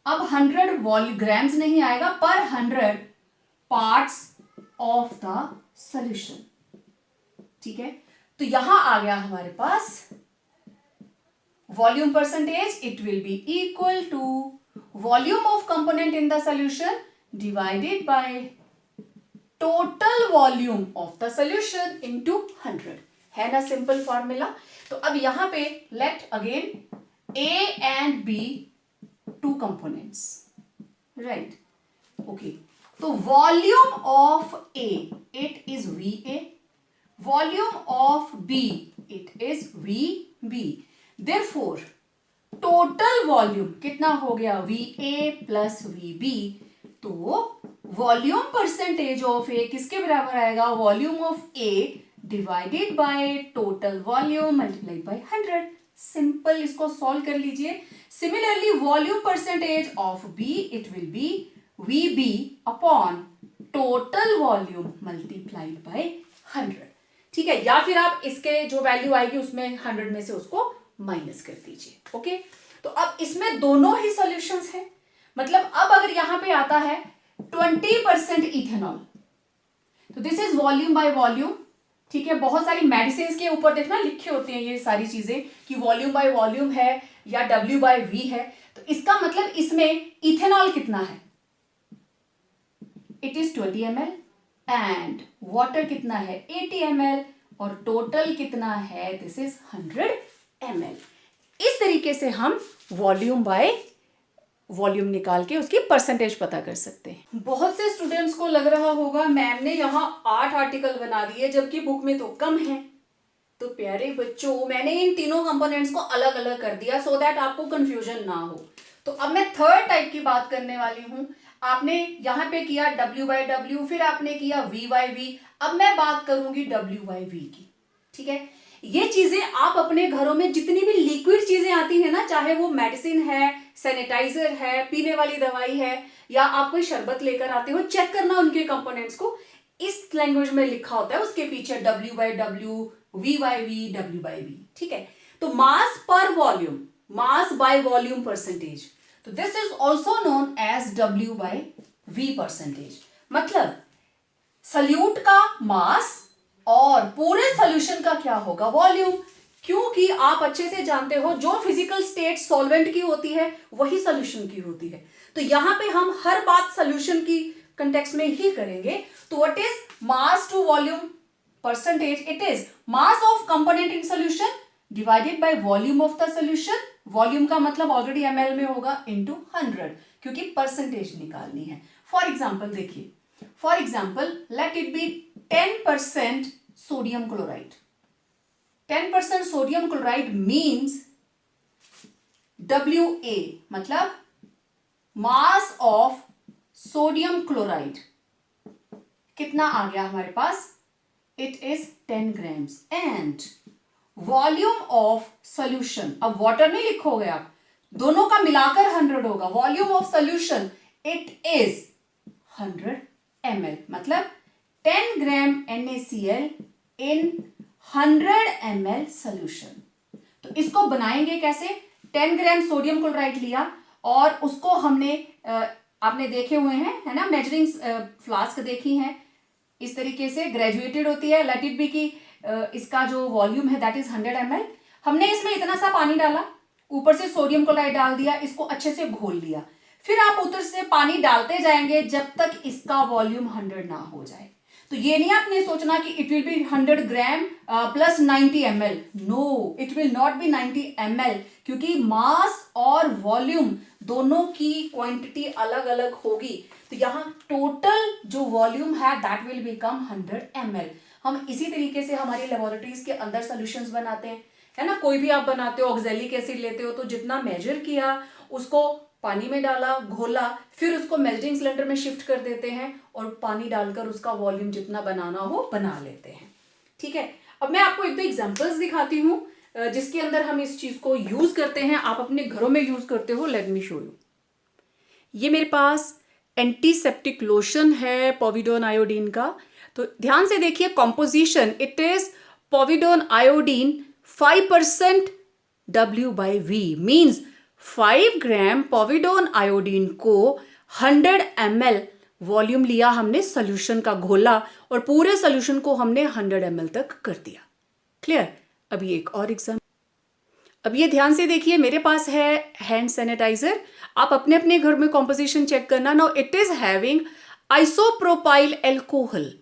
अब 100 ग्राम्स नहीं आएगा, पर 100 पार्ट्स ऑफ द सॉल्यूशन. ठीक है. तो यहां आ गया हमारे पास volume percentage. It will be equal to volume of component in the solution divided by total volume of the solution into 100. है ना सिंपल फॉर्मूला. तो अब यहां पे let again A and B two components, right? Okay. तो volume of A it is VA, volume of B it is VB. Therefore total volume कितना हो गया? VA plus VB. तो वॉल्यूम परसेंटेज ऑफ ए किसके बराबर आएगा? Volume of A divided by total volume multiplied by 100. Simple. इसको सॉल्व कर लीजिए. Similarly volume percentage of B it will B VB upon total volume multiplied by 100. ठीक है. या फिर आप इसके जो वैल्यू आएगी उसमें 100 में से उसको माइनस कर दीजिए. ओके. तो अब इसमें दोनों ही सॉल्यूशंस हैं. मतलब अब अगर यहां पे आता है 20% इथेनॉल, तो this is volume by volume. ठीक है. बहुत सारी मेडिसिन के ऊपर देखना लिखे होते हैं ये सारी चीजें कि वॉल्यूम बाय वॉल्यूम है या W बाय V है. तो इसका मतलब इसमें इथेनॉल कितना है? It is 20 ml and water कितना है? 80 ml. और टोटल कितना है? This is 100 ml. इस तरीके से हम वॉल्यूम बाय वॉल्यूम निकाल के उसकी परसेंटेज पता कर सकते हैं. बहुत से स्टूडेंट्स को लग रहा होगा मैम ने यहाँ 8 आर्टिकल बना दिए जबकि बुक में तो कम है. तो प्यारे बच्चों मैंने इन तीनों कंपोनेंट्स को अलग अलग कर दिया सो दैट आपको कंफ्यूजन ना हो. तो अब मैं थर्ड टाइप की बात करने वाली हूं। आपने यहां पे किया W/W, फिर आपने किया V/V, अब मैं बात करूंगी W/V की। ठीक है, ये चीजें आप अपने घरों में जितनी भी लिक्विड चीजें आती है ना, चाहे वो मेडिसिन है, सैनिटाइजर है, पीने वाली दवाई है, या आप कोई शरबत लेकर आते हो, चेक करना उनके कंपोनेंट्स को, इस लैंग्वेज में लिखा होता है उसके पीछे W/W, V/V, W/V। ठीक है, तो mass per volume, mass by volume percentage, तो this is also known as W/V percentage. मतलब सल्यूट का मास और पूरे सॉल्यूशन का क्या होगा, वॉल्यूम। क्योंकि आप अच्छे से जानते हो जो फिजिकल स्टेट सॉल्वेंट की होती है वही सॉल्यूशन की होती है। तो यहां पे हम हर बात सॉल्यूशन की कंटेक्स्ट में ही करेंगे। तो what is mass to volume percentage? It is mass of component in solution divided by volume of the solution. Volume का मतलब ऑलरेडी ml में होगा, इनटू 100, क्योंकि परसेंटेज निकालनी है। फॉर एग्जांपल देखिए, for example let it B 10% sodium chloride. 10% sodium chloride means WA, मतलब mass of sodium chloride कितना आ गया हमारे पास? It is 10 grams and volume of solution, अब water नहीं लिखोगे आप, दोनों का मिलाकर 100 होगा। volume of solution it is 100 ml, मतलब 10 ग्राम NaCl in 100 ml solution। तो इसको बनाएंगे कैसे? 10 ग्राम सोडियम क्लोराइड लिया और उसको हमने आपने देखे हुए हैं, है ना, मेजरिंग फ्लास्क देखी हैं, इस तरीके से ग्रेजुएटेड होती है। लेट इट बी की इसका जो वॉल्यूम है दैट इज 100 ml। हमने इसमें इतना सा पानी डाला, ऊपर से सोडियम क्लोराइड डाल दिया, इसको अच्छे से घोल लिया। फिर आप उधर से पानी डालते जाएंगे जब तक इसका वॉल्यूम 100 ना हो जाए। तो ये नहीं आपने सोचना कि it will be 100 gram plus 90 ml। No, it will not be 90 ml, क्योंकि मास और वॉल्यूम दोनों की क्वांटिटी अलग अलग होगी। तो यहाँ टोटल जो वॉल्यूम है दैट विल बिकम 100 ml। हम इसी तरीके से हमारी लेबोरेटरीज के अंदर सॉल्यूशंस बनाते हैं, है ना। कोई भी आप बनाते हो, ऑक्सैलिक एसिड लेते हो, तो जितना मेजर किया उसको पानी में डाला, घोला, फिर उसको मेल्टिंग सिलेंडर में शिफ्ट कर देते हैं और पानी डालकर उसका वॉल्यूम जितना बनाना हो बना लेते हैं। ठीक है, अब मैं आपको एक दो एग्जांपल्स दिखाती हूँ जिसके अंदर हम इस चीज को यूज करते हैं, आप अपने घरों में यूज करते हो। Let me show you. ये मेरे पास एंटीसेप्टिक लोशन है पोविडोन आयोडीन का। तो ध्यान से देखिए composition, it is povidone iodine 5% W/V, means 5 gram povidone iodine को 100 ml वॉल्यूम लिया हमने, सोल्यूशन का घोला और पूरे सोल्यूशन को हमने 100 ml तक कर दिया। क्लियर? अभी एक और एग्जाम्पल, अब ये ध्यान से देखिए, मेरे पास है हैंड सैनिटाइजर। आप अपने अपने घर में कॉम्पोजिशन चेक करना। Now it is having isopropyl alcohol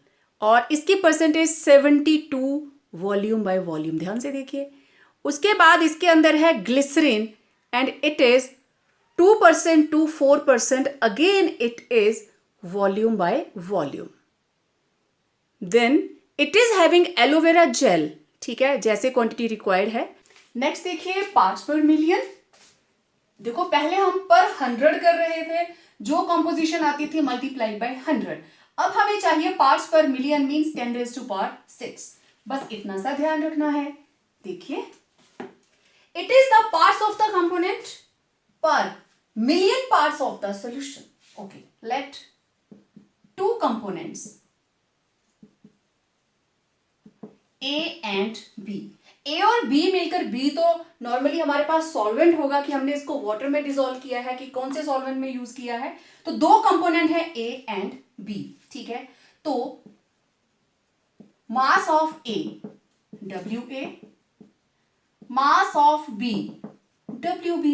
और इसकी परसेंटेज 72 वॉल्यूम बाय वॉल्यूम। ध्यान से देखिए, उसके बाद इसके अंदर है glycerine and it is 2% to 4%, again it is volume by volume. Then it is having aloe vera gel, ठीक है, जैसे क्वांटिटी रिक्वायर्ड है। नेक्स्ट देखिए पार्ट्स पर मिलियन। देखो पहले हम पर 100 कर रहे थे, जो कॉम्पोजिशन आती थी मल्टीप्लाई बाय 100। अब हमें चाहिए पार्ट्स पर मिलियन, मीन्स 10⁻⁶। बस इतना सा ध्यान रखना है। देखिए, it is the parts of the component per million parts of the solution. Okay, let two components A and B, A और B मिलकर, B तो नॉर्मली हमारे पास सॉल्वेंट होगा कि हमने इसको वाटर में डिसॉल्व किया है, कि कौन से सॉल्वेंट में यूज किया है। तो दो कंपोनेंट है A एंड B, ठीक है। तो mass of A WA, mass of B WB,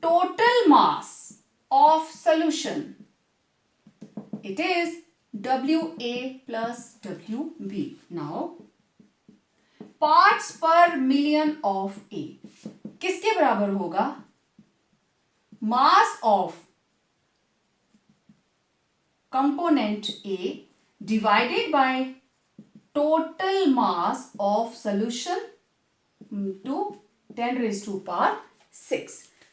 total mass of solution it is WA plus WB. Now parts per million of A किसके बराबर होगा? mass of component A divided by total mass of solution to 10⁻⁶।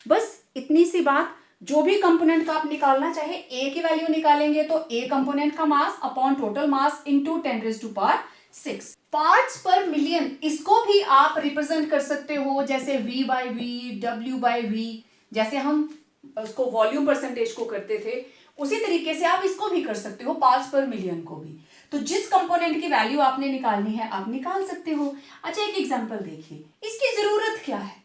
बस इतनी सी बात, जो भी कंपोनेंट का आप निकालना चाहे ए की वैल्यू निकालेंगे तो ए कंपोनेंट का mass upon total mass into 10⁻⁶। Parts per million, इसको भी आप रिप्रेजेंट कर सकते हो जैसे V/V, W/V, जैसे हम उसको वॉल्यूम परसेंटेज को करते थे उसी तरीके से आप इसको भी कर सकते हो, पार्ट्स पर मिलियन को भी। तो जिस कंपोनेंट की वैल्यू आपने निकालनी है आप निकाल सकते हो। अच्छा, एक एग्जांपल देखिए, इसकी जरूरत क्या है?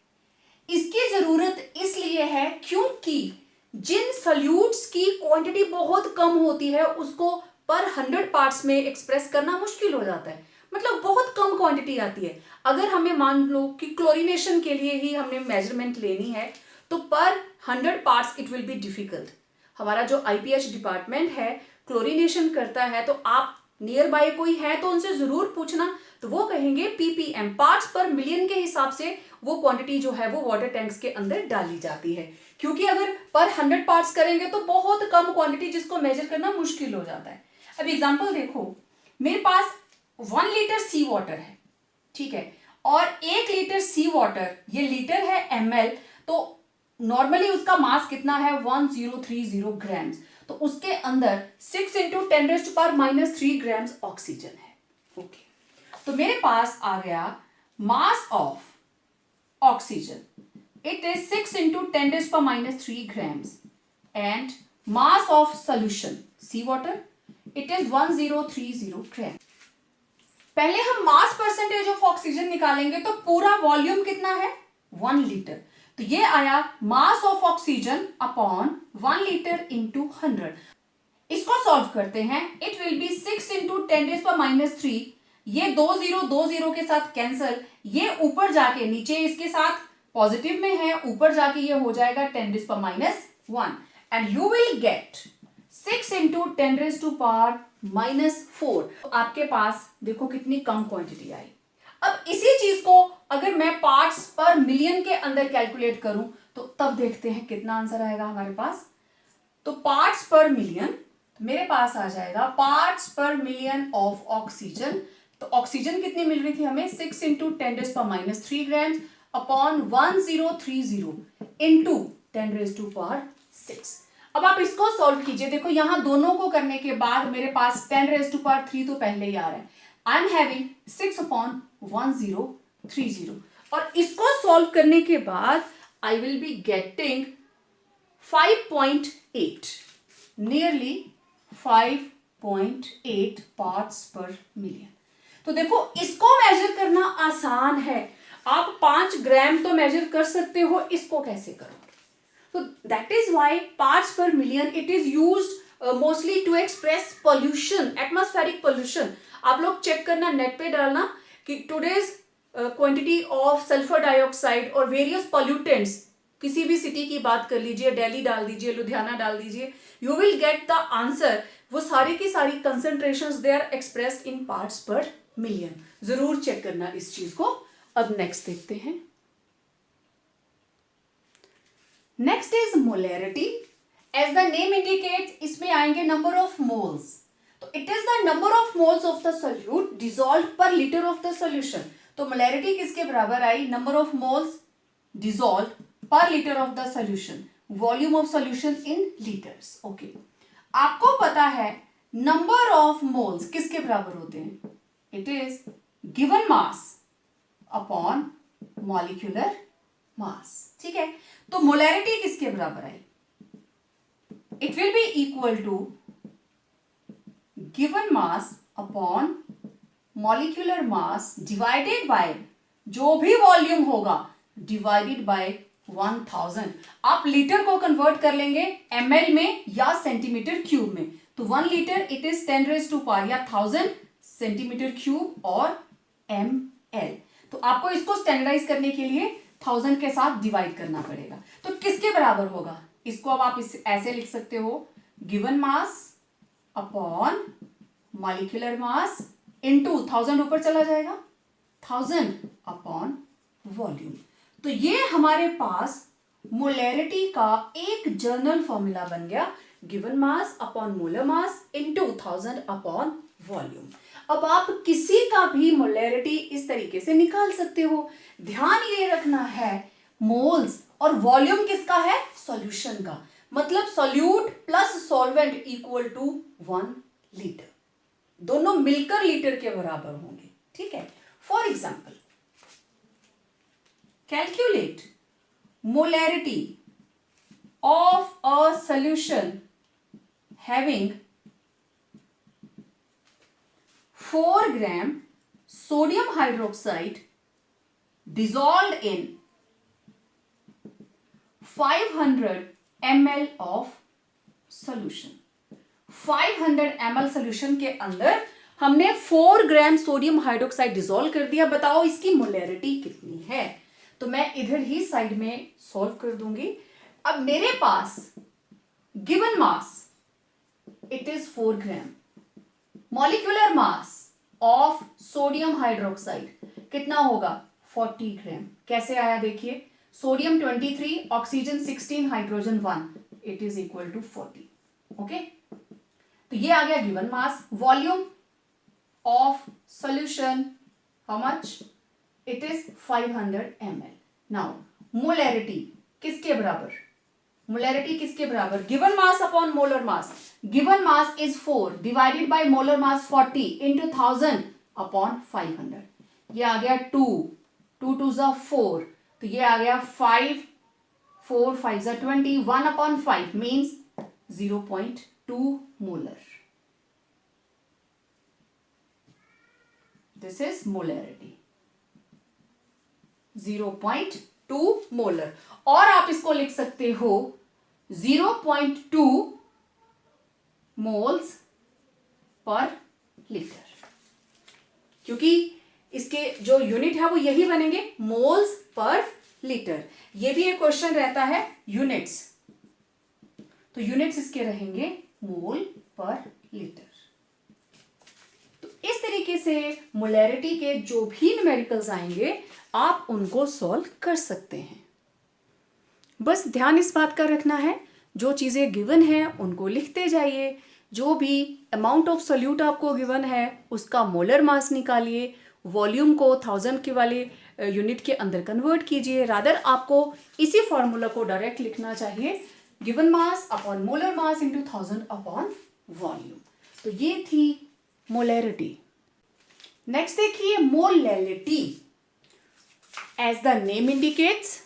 इसकी जरूरत इसलिए है क्योंकि जिन सॉल्यूट्स की क्वांटिटी बहुत कम होती है उसको पर 100 पार्ट्स में एक्सप्रेस करना मुश्किल हो जाता है, मतलब बहुत कम क्वांटिटी आती है। अगर हमें मान लो कि क्लोरीनेशन के लिए ही हमने मेजरमेंट लेनी है तो पर 100 parts it will be difficult. हमारा जो आईपीएच डिपार्टमेंट है क्लोरीनेशन करता है, तो आप नियर बाय कोई है तो उनसे जरूर पूछना, तो वो कहेंगे पीपीएम, पार्ट्स पर मिलियन के हिसाब से वो क्वांटिटी जो है वो वाटर टैंक्स के अंदर डाली जाती है। क्योंकि अगर पर 100 पार्ट्स करेंगे तो बहुत कम क्वांटिटी जिसको मेजर करना मुश्किल हो जाता है। अब एग्जांपल देखो, मेरे पास 1 लीटर सी वाटर है, ठीक है, और 1 लीटर सी वाटर, ये लीटर है ml, तो नॉर्मली उसका मास कितना है 1030 ग्राम्स, तो उसके अंदर 6 इंटू 10⁻³ ग्राम्स ऑक्सीजन है। ओके, तो मेरे पास आ गया mass of oxygen, it is 6 into 10⁻³ grams, and mass of solution sea water, it is 1030 grams। पहले हम मास परसेंटेज ऑफ ऑक्सीजन निकालेंगे तो पूरा वॉल्यूम कितना है 1 लीटर, तो ये आया mass of oxygen upon 1 litre into 100। इसको सॉल्व करते हैं, इट विल बी 6 इंटू 10⁻³, ये 20 के साथ कैंसल, ये ऊपर जाके नीचे इसके साथ पॉजिटिव में है, ऊपर जाके ये हो जाएगा 10⁻⁻1 and you will gate 6 into 10⁻⁻⁴। तो आपके पास देखो कितनी कम क्वांटिटी आई। अब इसी चीज को अगर मैं पार्ट्स पर मिलियन के अंदर कैलकुलेट करूं तो तब देखते हैं कितना आंसर आएगा हमारे पास। तो पार्ट्स पर मिलियन, मेरे पास आ जाएगा parts per million of oxygen. तो ऑक्सीजन कितनी मिल रही थी हमें 6 इंटू 10⁻³ ग्राम्स अपॉन 1030 इंटू 10⁻⁶। अब आप इसको सॉल्व कीजिए, देखो यहां दोनों को करने के बाद मेरे पास 10⁻³ तो पहले ही आ रहा है, आई एम हैविंग 6/1030, और इसको सॉल्व करने के बाद I will be getting 5.8, nearly 5.8 parts per million. तो देखो इसको मेजर करना आसान है, आप 5 ग्राम तो मेजर कर सकते हो, इसको कैसे करोगे? तो that is why parts per million it is used mostly to express pollution, atmospheric pollution. आप लोग चेक करना, नेट पे डालना कि today's quantity of sulphur dioxide और वेरियस पोल्यूटेंट्स, किसी भी सिटी की बात कर लीजिए, दिल्ली डाल दीजिए, लुधियाना डाल दीजिए, you will get the answer. वो सारी की सारी concentrations they are expressed in parts per million. जरूर चेक करना इस चीज को। अब नेक्स्ट देखते हैं, next is molarity. As the name indicates, इसमें आएंगे नंबर ऑफ मोल्स। तो it is the number of moles of the solute dissolved per litre of the solution. तो मोलैरिटी किसके बराबर आई? Number of moles dissolved per litre of the solution, volume of solution in litres. Okay, आपको पता है नंबर ऑफ मोल्स किसके बराबर होते हैं? It is given mass upon molecular mass. ठीक है, तो मोलैरिटी किसके बराबर आई? It will be equal to given mass upon molecular mass divided by जो भी वॉल्यूम होगा डिवाइडेड बाय 1000। आप लीटर को कन्वर्ट कर लेंगे ml में या सेंटीमीटर क्यूब में। तो 1 लीटर इट इज 10⁻⁴ या 1000 सेंटीमीटर क्यूब और ml। तो आपको इसको स्टैंडर्डाइज करने के लिए 1000 के साथ डिवाइड करना पड़ेगा। तो किसके बराबर होगा? इसको अब आप ऐसे लिख सकते हो, given mass upon molecular mass into 1000 ऊपर चला जाएगा, 1000 अपॉन वॉल्यूम। तो ये हमारे पास मोलैरिटी का एक जर्नल फॉर्मूला बन गया, गिवन मास अपॉन मोलर मास इनटू 1000 अपॉन वॉल्यूम। अब आप किसी का भी मोलैरिटी इस तरीके से निकाल सकते हो। ध्यान ये रखना है, मोल्स और वॉल्यूम किसका है? सॉल्यूशन का। मतलब solute plus solvent equal to 1 litre, दोनों मिलकर लीटर के बराबर होंगे। ठीक है। For example, calculate molarity of a solution having 4 gram sodium hydroxide dissolved in 500 ml of solution। 500 ml solution के अंदर हमने 4 ग्राम सोडियम हाइड्रोक्साइड डिसॉल्व कर दिया। बताओ इसकी मोलैरिटी कितनी है? तो मैं इधर ही साइड में सॉल्व कर दूंगी। अब मेरे पास given mass it is 4 gram, molecular mass of sodium hydroxide कितना होगा? 40 ग्राम। कैसे आया देखिए, sodium 23, oxygen 16, hydrogen 1, it is equal to 40। Okay, तो ये आ गया given mass. Volume of solution how much? It is 500 ml। Now molarity किसके बराबर? मोलैरिटी किसके बराबर? Given mass upon molar mass. Given mass is 4 divided by molar mass 40 into 1000 upon 500। ये आ गया 2, 2 2 जा 4, तो ये आ गया 5, 4 5 जा 20, 1 upon 5 means 0.2 molar. This is molarity 0.2 molar. और आप इसको लिख सकते हो 0.2 मोल्स पर लीटर, क्योंकि इसके जो यूनिट है वो यही बनेंगे, मोल्स पर लीटर। ये भी एक क्वेश्चन रहता है यूनिट्स, तो यूनिट्स इसके रहेंगे मोल पर लीटर। तो इस तरीके से मोलैरिटी के जो भी न्यूमेरिकल्स आएंगे आप उनको सॉल्व कर सकते हैं। बस ध्यान इस बात का रखना है, जो चीज़ें गिवन हैं उनको लिखते जाइए। जो भी अमाउंट ऑफ सोल्यूट आपको गिवन है उसका मोलर मास निकालिए, वॉल्यूम को 1000 के वाले यूनिट के अंदर कन्वर्ट कीजिए। रादर आपको इसी फॉर्मूला को डायरेक्ट लिखना चाहिए, given mass upon molar mass into 1000 upon volume. तो ये थी मोलैरिटी। नेक्स्ट देखिए molality. As the name indicates,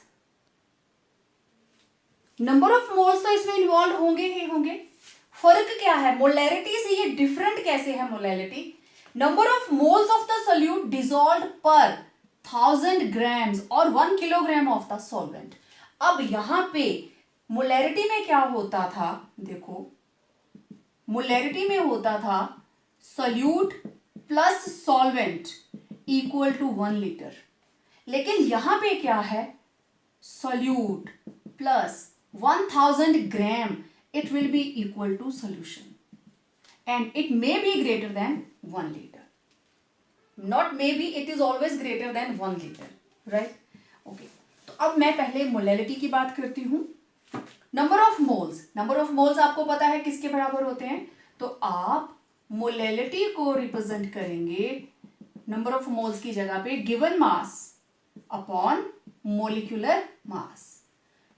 number of moles तो इसमें इन्वॉल्व होंगे ही होंगे। फर्क क्या है मोलैरिटी से, ये डिफरेंट कैसे है molality? Number of moles of the solute dissolved पर 1000 ग्राम्स और 1 किलोग्राम ऑफ द सॉल्वेंट। अब यहां पे मोलैरिटी में क्या होता था? देखो, मोलैरिटी में होता था solute plus solvent equal to 1 litre. लेकिन यहां पे क्या है? Solute plus 1000 gram, it will be equal to solution and it may be greater than 1 liter. Not maybe, it is always greater than 1 liter, right? Okay. तो अब मैं पहले मोलैलिटी की बात करती हूं। Number of moles, number of moles आपको पता है किसके बराबर होते हैं? तो आप मोलैलिटी को रिप्रेजेंट करेंगे नंबर ऑफ मोल्स की जगह पे given mass upon molecular mass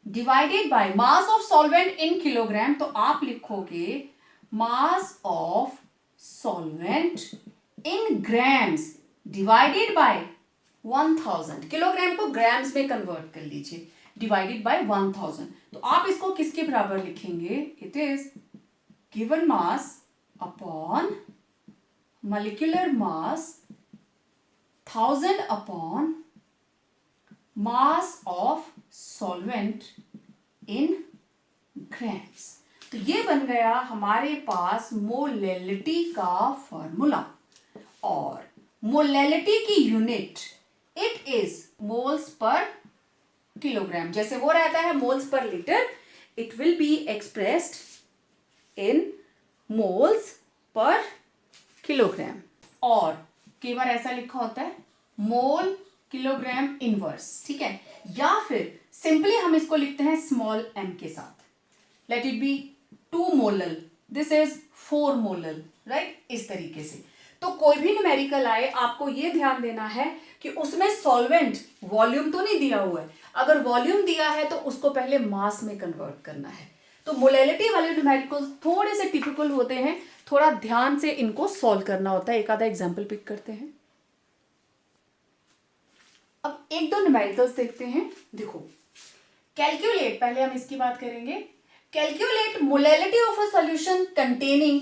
divided by mass of solvent in kilogram. तो आप लिखोगे मास of solvent in grams divided by 1000। Kilogram को ग्राम्स में कन्वर्ट कर लीजिए, डिवाइडेड बाय 1000। तो आप इसको किसके बराबर लिखेंगे? It is given mass upon molecular mass 1000 upon mass of solvent in grams. तो ये बन गया हमारे पास मोलैलिटी का फॉर्मूला। और मोलैलिटी की unit it is moles per kilogram. जैसे वो रहता है moles per litre, it will be expressed in moles per kilogram. और कई बार ऐसा लिखा होता है मोल किलोग्राम इनवर्स, ठीक है? या फिर सिंपली हम इसको लिखते हैं स्मॉल m के साथ। Late it B 2 molal, this is 4 molal, right? इस तरीके से। तो कोई भी न्यूमेरिकल आए आपको ये ध्यान देना है कि उसमें सॉल्वेंट वॉल्यूम तो नहीं दिया हुआ है, अगर वॉल्यूम दिया है तो उसको पहले मास में कन्वर्ट करना है। तो मोलैलिटी वाले न्यूमेरिकल्स थोड़े से टिपिकल होते हैं, थोड़ा ध्यान से इनको सॉल्व करना होता है। एक आधा एग्जाम्पल पिक करते हैं। अब एक दो न्यूमेरिकल्स देखते हैं। देखो, कैलकुलेट, पहले हम इसकी बात करेंगे। Calculate molality of a solution containing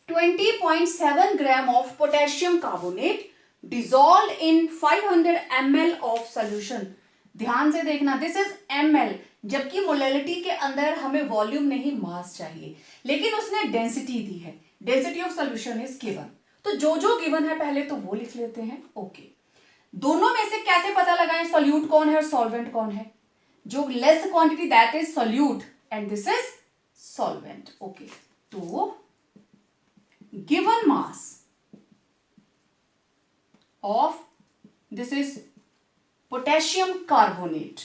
20.7 gram of potassium carbonate dissolve in 500 ml of solution. ध्यान से देखना, दिस इज ml, जबकि मोलैलिटी के अंदर हमें वॉल्यूम नहीं मास चाहिए, लेकिन उसने डेंसिटी दी है। Density of solution is given, तो जो जो गिवन है पहले तो वो लिख लेते हैं। ओके, दोनों में से कैसे पता लगाएं सॉल्यूट कौन है और सॉल्वेंट कौन है? जो less quantity that is solute and this is solvent. Okay, तो given mass of this is potassium carbonate,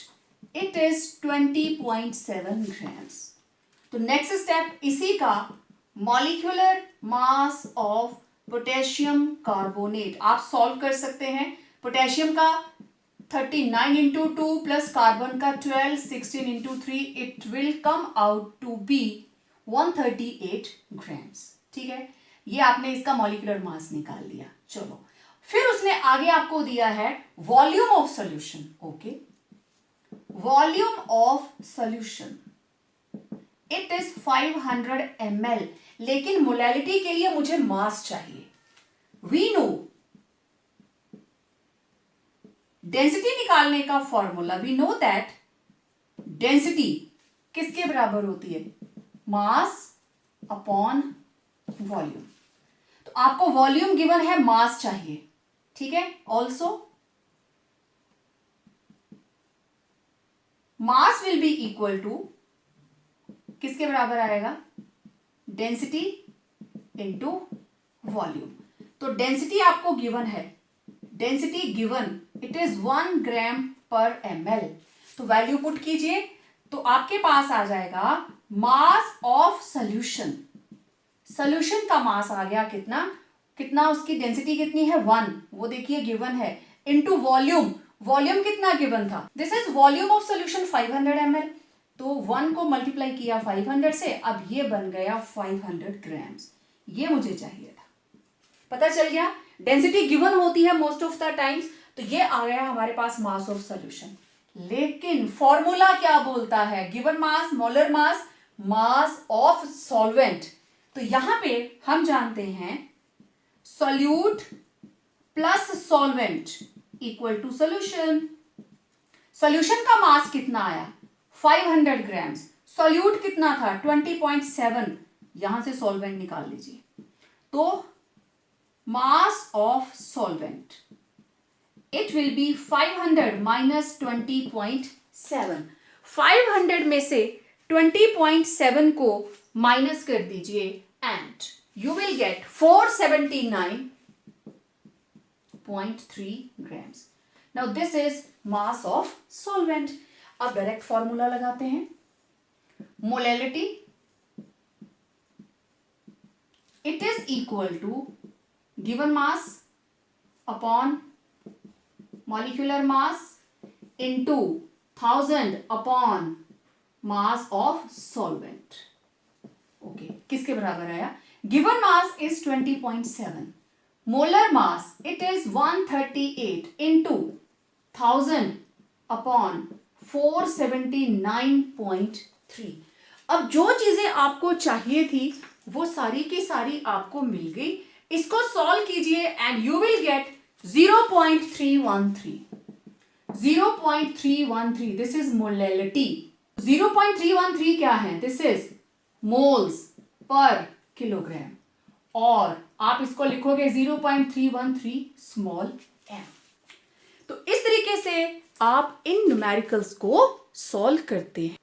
it is 20.7 grams. तो नेक्स्ट स्टेप इसी का, molecular mass of potassium carbonate आप सॉल्व कर सकते हैं। पोटेशियम का 39 इंटू 2 प्लस कार्बन का 12, 16 into 3, it will come out to be 138 grams. ठीक है, ये आपने इसका मॉलिक्यूलर मास निकाल लिया। चलो, फिर उसने आगे आपको दिया है volume of solution. Okay, volume of solution it is 500 ml, लेकिन मोलैलिटी के लिए मुझे मास चाहिए। वी नो डेंसिटी निकालने का formula, we know that density किसके बराबर होती है? Mass upon volume. तो आपको वॉल्यूम गिवन है, मास चाहिए। ठीक है, also mass will be equal to किसके बराबर आएगा? Density into volume. तो डेंसिटी आपको गिवन है, density given it is 1 gram per ml। तो वैल्यू पुट कीजिए, तो आपके पास आ जाएगा मास ऑफ सॉल्यूशन। सॉल्यूशन का मास आ गया कितना कितना, उसकी डेंसिटी कितनी है? 1, वो देखिए गिवन है, इनटू वॉल्यूम। वॉल्यूम कितना गिवन था? This is volume of solution 500 ml। तो 1 को मल्टीप्लाई किया 500 से, अब ये बन गया 500 ग्राम्स। ये मुझे चाहिए था। पता चल गया, डेंसिटी गिवन होती है मोस्ट ऑफ द टाइम्स। तो ये आ गया हमारे पास मास ऑफ सॉल्यूशन। लेकिन फॉर्मूला क्या बोलता है? Given mass, molar mass, mass of solvent. तो यहां पे हम जानते हैं solute plus solvent equal to solution. Solution का मास कितना आया? 500 ग्राम्स। सॉल्यूट कितना था? 20.7। यहां से सॉल्वेंट निकाल लीजिए। तो mass of solvent it will be 500 minus 20.7। 500 में से 20.7 को माइनस कर दीजिए and you will get 479.3 grams. Now this is mass of solvent. अब डायरेक्ट फॉर्मूला लगाते हैं। Molality it is equal to given mass upon molecular mass into 1000 upon mass of solvent. Okay, किसके बराबर आया? Given mass is 20.7, molar mass it is 138 into 1000 upon 479.3। अब जो चीजें आपको चाहिए थी वो सारी की सारी आपको मिल गई। इसको सॉल्व कीजिए and you will gate 0.313। 0.313 this is molality. 0.313 क्या है? This is moles per kilogram, और आप इसको लिखोगे 0.313 स्मॉल m। तो इस तरीके से आप इन न्यूमेरिकल्स को सॉल्व करते हैं।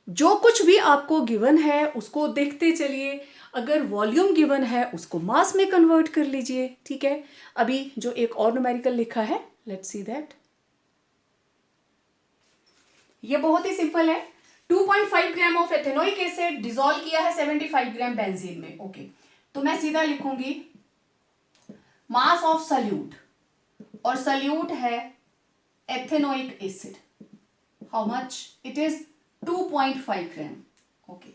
जो कुछ भी आपको गिवन है उसको देखते चलिए, अगर वॉल्यूम गिवन है उसको मास में कन्वर्ट कर लीजिए। ठीक है, अभी जो एक और न्यूमेरिकल लिखा है, लेट्स सी दैट। ये बहुत ही सिंपल है। 2.5 gram of ethanoic acid dissolve किया है 75 ग्राम बेंजीन में। ओके, तो मैं सीधा लिखूंगी मास ऑफ सल्यूट, और सल्यूट है ethanoic acid, how much it is 2.5 gram. Okay,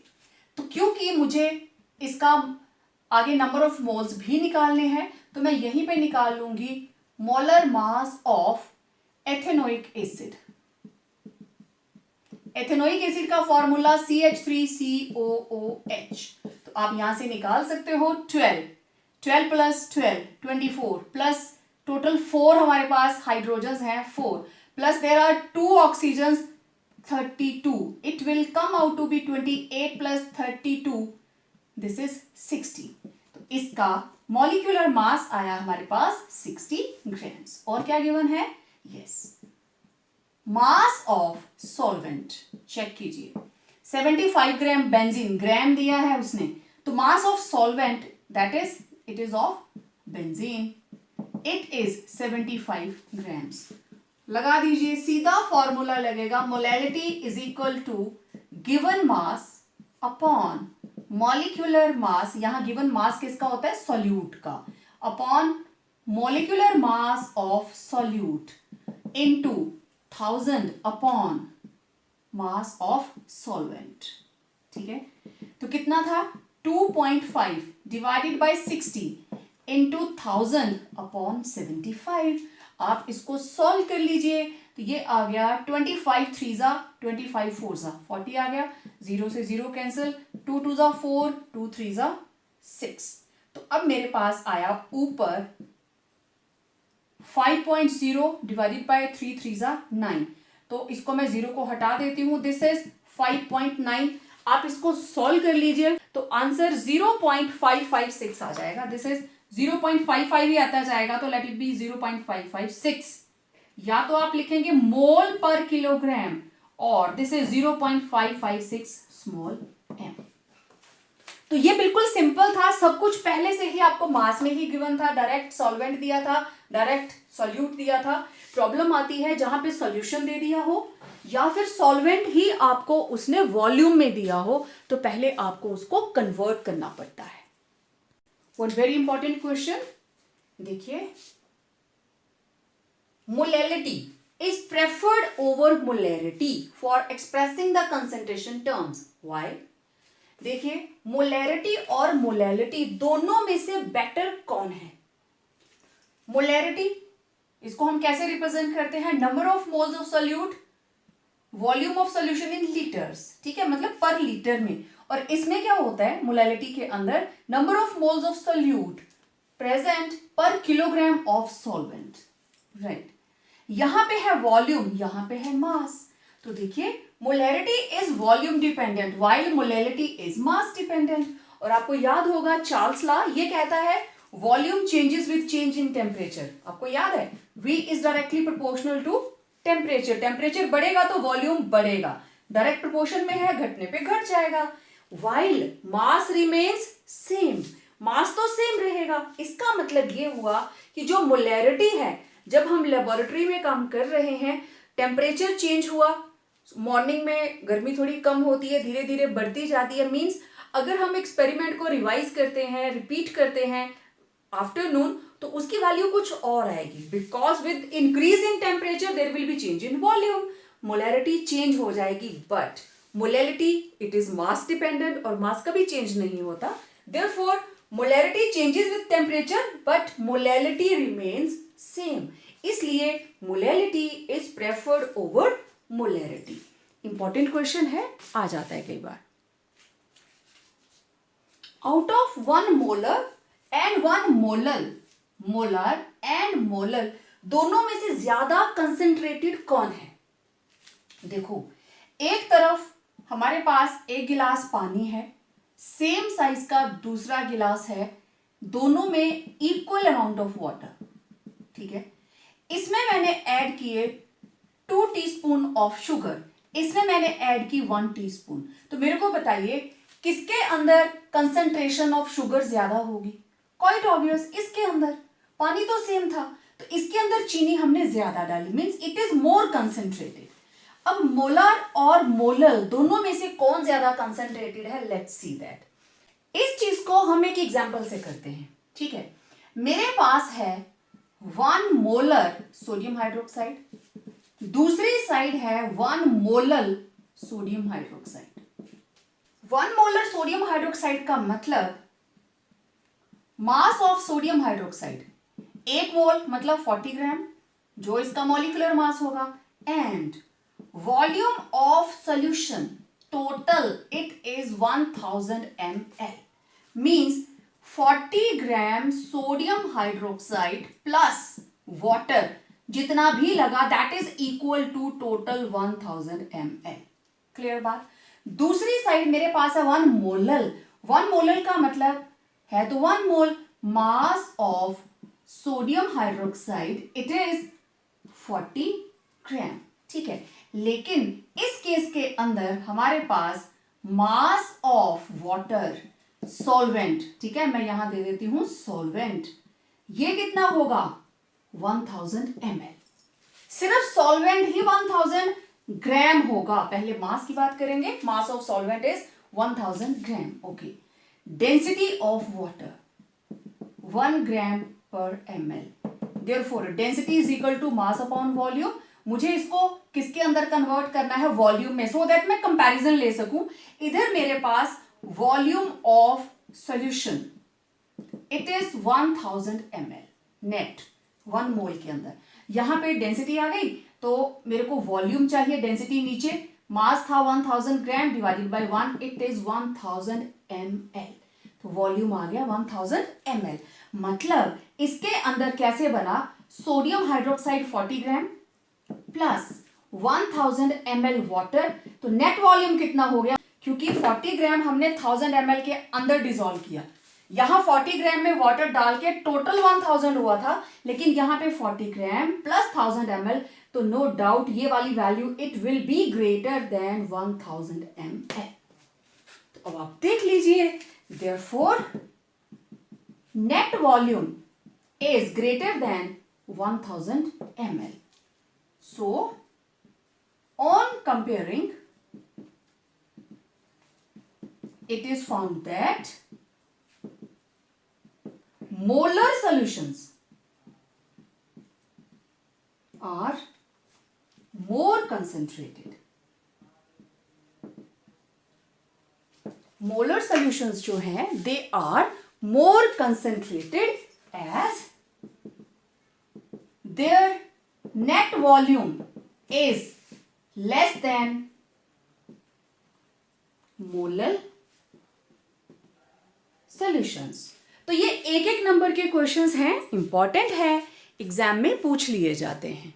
तो क्योंकि मुझे इसका आगे नंबर ऑफ मोल्स भी निकालने हैं तो मैं यहीं पे निकाल लूंगी molar mass of ethanoic acid. Ethanoic acid का फॉर्मूला CH3COOH, तो आप यहां से निकाल सकते हो 12 प्लस 12 24 प्लस टोटल 4 हमारे पास हाइड्रोजन्स हैं 4 plus there are 2 oxygens 32, it will come out to be 28 plus 32, this is 60। तो इसका मॉलिक्यूलर मास आया हमारे पास 60 ग्राम्स। और क्या गिवन है? Yes, mass of solvent check कीजिए, 75 ग्राम बेंजीन, ग्राम दिया है उसने, तो mass of solvent that is it is of benzene, it is 75 grams. लगा दीजिए, सीधा फॉर्मूला लगेगा, molality is equal to given mass upon molecular mass, यहां गिवन मास किसका होता है? सॉल्यूट का, upon molecular mass of solute into 1000 upon mass of solvent. ठीक है, तो कितना था? 2.5 डिवाइडेड बाय 60 इंटू 1000 अपॉन 75। आप इसको सॉल्व कर लीजिए, तो ये आ गया 25 3 जा 25 4 जा 40 आ गया, 0 से 0 कैंसिल, 2 2 जा 4 2 3 जा 6। तो अब मेरे पास आया ऊपर 5.0 डिवाइडेड बाय 3 3 जा 9, तो इसको मैं 0 को हटा देती हूं, दिस इज 5.9। आप इसको सॉल्व कर लीजिए तो आंसर 0.556 आ जाएगा, दिस इज 0.55 ही आता जाएगा, तो लेट इट बी 0.556। या तो आप लिखेंगे मोल पर किलोग्राम और दिस इज 0.556 स्मॉल एम। तो ये बिल्कुल सिंपल था, सब कुछ पहले से ही आपको मास में ही गिवन था, डायरेक्ट सॉल्वेंट दिया था, डायरेक्ट सॉल्यूट दिया था। प्रॉब्लम आती है जहां पे सॉल्यूशन दे दिया हो या फिर सॉल्वेंट ही आपको उसने वॉल्यूम में दिया हो, तो पहले आपको उसको कन्वर्ट करना पड़ता है। वन वेरी इंपॉर्टेंट क्वेश्चन देखिए, molality is preferred over molarity for expressing the concentration terms, why? देखिए, मोलैरिटी और मोलैलिटी दोनों में से बेटर कौन है? मोलैरिटी, इसको हम कैसे रिप्रेजेंट करते हैं? Number of moles of solute, volume of solution in litres, ठीक है, मतलब पर लीटर में। और इसमें क्या होता है मोलैलिटी के अंदर? Number of moles of solute present पर किलोग्राम ऑफ सॉल्वेंट, राइट। यहां पे है वॉल्यूम, यहां पे है मास। तो देखिए, molarity is volume dependent while molality is mass dependent. और आपको याद होगा चार्ल्स लॉ ये कहता है volume changes with change in temperature. आपको याद है V is directly proportional to temperature, temperature बढ़ेगा तो वॉल्यूम बढ़ेगा, डायरेक्ट प्रोपोर्शन में है, घटने पे घट जाएगा। व्हाइल मास रिमेन्स सेम, मास तो सेम रहेगा। इसका मतलब ये हुआ कि जो मोलैरिटी है, जब हम लेबोरेटरी में काम कर रहे हैं, टेम्परेचर चेंज हुआ, मॉर्निंग में गर्मी थोड़ी कम होती है, धीरे धीरे बढ़ती जाती है, मींस अगर हम एक्सपेरिमेंट को रिवाइज करते हैं, रिपीट करते हैं आफ्टरनून, तो उसकी वैल्यू कुछ और आएगी, because with increase in temperature there will be change in volume, molarity change हो जाएगी। But molality it is mass dependent और मास कभी चेंज नहीं होता, therefore molarity changes with temperature but molality remains same, इसलिए molality is preferred over molarity. Important question है, आ जाता है कई बार। Out of 1 molar and 1 molal, molar and molal दोनों में से ज्यादा कंसेंट्रेटेड कौन है? देखो, एक तरफ हमारे पास एक गिलास पानी है, सेम साइज का दूसरा गिलास है, दोनों में इक्वल अमाउंट ऑफ वाटर, ठीक है। इसमें मैंने ऐड किए 2 टीस्पून ऑफ शुगर, इसमें मैंने ऐड की 1 टीस्पून। तो मेरे को बताइए किसके अंदर कंसंट्रेशन ऑफ शुगर ज्यादा होगी? क्वाइट ऑब्वियस, इसके अंदर, पानी तो सेम था, तो इसके अंदर चीनी हमने ज्यादा डाली, means it is more concentrated. अब मोलर और मोलल दोनों में से कौन ज्यादा कंसंट्रेटेड है? Let's see that. इस चीज को हम एक एग्जांपल से करते हैं, ठीक है। मेरे पास है 1 मोलर सोडियम हाइड्रोक्साइड, दूसरी साइड है 1 molar sodium hydroxide. 1 molar sodium hydroxide का मतलब mass of sodium hydroxide 1 mole मतलब 40 ग्राम, जो इसका मॉलिक्यूलर मास होगा, and volume of solution total it is 1000 ml, means 40 gram sodium hydroxide plus water जितना भी लगा that is equal to total 1000 ml। Clear बात। दूसरी साइड मेरे पास है 1 मोलल। 1 मोलल का मतलब है तो 1 mole mass of sodium hydroxide it is 40 gram. ठीक है, लेकिन इस केस के अंदर हमारे पास मास ऑफ वाटर सॉल्वेंट, ठीक है, मैं यहां दे देती हूं सॉल्वेंट, ये कितना होगा 1000 ml। सिर्फ सॉल्वेंट ही 1000 ग्राम होगा। पहले मास की बात करेंगे। Mass of solvent is 1000 gram. Okay, density of water 1 gram per ml, therefore density is equal to mass upon volume. मुझे इसको किसके अंदर कन्वर्ट करना है, वॉल्यूम में, सो दैट मैं कंपैरिजन ले सकूं। इधर मेरे पास volume of solution it is 1000 ml net 1 mole के अंदर। यहां पे डेंसिटी आ गई तो मेरे को वॉल्यूम चाहिए, डेंसिटी नीचे, मास था 1000 ग्राम divided bye 1 it is 1000 ml, तो वॉल्यूम आ गया 1000 ml। मतलब इसके अंदर कैसे बना, sodium hydroxide 40 gram plus 1000 ml water, तो नेट वॉल्यूम कितना हो गया, क्योंकि 40 ग्राम हमने 1000 ml के अंदर डिसॉल्व किया। यहां 40 ग्राम में वाटर डाल के टोटल 1000 हुआ था, लेकिन यहां पे 40 ग्राम प्लस 1000 ml, तो नो डाउट ये वाली value it will be greater than 1000 ml। तो अब आप देख लीजिए, therefore net volume is greater then 1000 ml। So on comparing, it is found that molar solutions are more concentrated. Molar solutions जो हैं they are more concentrated as their net volume is less than molar solutions। तो ये एक एक नंबर के क्वेश्चंस हैं, इंपॉर्टेंट है, एग्जाम में पूछ लिए जाते हैं।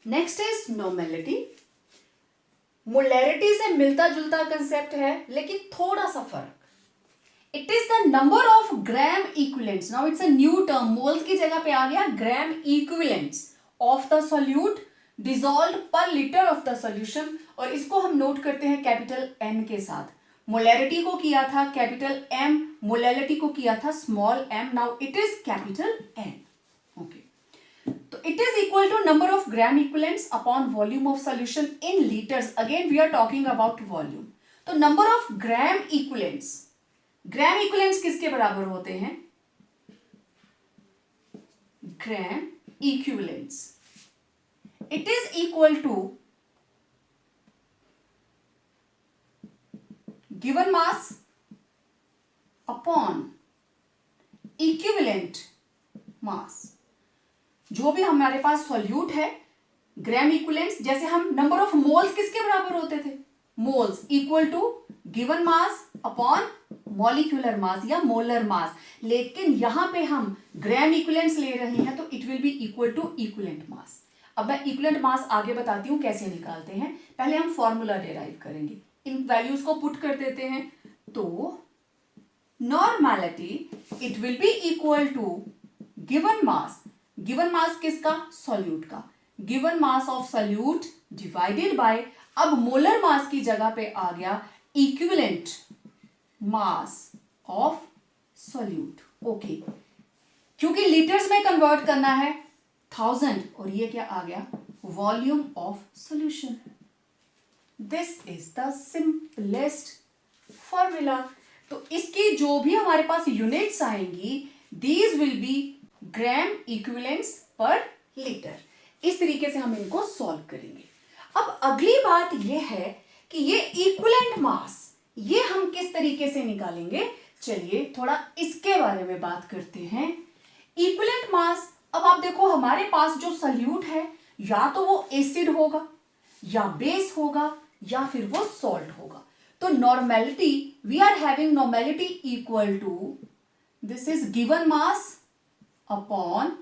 Next is normality. मोलैरिटी से मिलता जुलता कंसेप्ट है, लेकिन थोड़ा सा फर्क। It is the number of gram equivalents, now it's a new term, moles की जगह पे आ गया gram equivalents of the solute dissolved per litre of the solution, और इसको हम नोट करते हैं कैपिटल एन के साथ। मोलैरिटी को किया था कैपिटल एम, मोलैलिटी को किया था small M, now it is capital N. Okay, तो it is equal to number of gram equivalents upon volume of solution in litres. Again we are talking about volume. तो number of gram equivalents, gram equivalents किसके बराबर होते हैं, gram equivalents it is equal to given mass upon equivalent mass। जो भी हमारे पास सॉल्यूट है, ग्राम इक्विवेलेंट्स, जैसे हम नंबर ऑफ मोल्स किसके बराबर होते थे, moles equal to given mass upon molecular mass या मोलर मास, लेकिन यहां पे हम ग्राम इक्विवेलेंट्स ले रहे हैं तो it will be equal to equivalent mass. अब मैं इक्विवेलेंट मास आगे बताती हूं कैसे निकालते हैं, पहले हम फॉर्मूला डिराइव करेंगे, इन वैल्यूज को पुट कर देते हैं। तो normality it will be equal to given mass, given mass किसका, सॉल्यूट का, given mass of solute divided by, अब मोलर मास की जगह पे आ गया equivalent mass of solute. Okay, क्योंकि लीटर्स में कन्वर्ट करना है 1000, और ये क्या आ गया, volume of solution. This is the simplest formula. तो इसकी जो भी हमारे पास यूनिट्स आएंगी these will be gram equivalents पर लीटर। इस तरीके से हम इनको सॉल्व करेंगे। अब अगली बात यह है कि ये इक्विवेलेंट मास ये हम किस तरीके से निकालेंगे। चलिए थोड़ा इसके बारे में बात करते हैं। इक्विवेलेंट मास, अब आप देखो हमारे पास जो सल्यूट है या तो वो एसिड होगा या बेस होगा या फिर वो सॉल्ट होगा। तो normality, we are having normality equal to this is given mass upon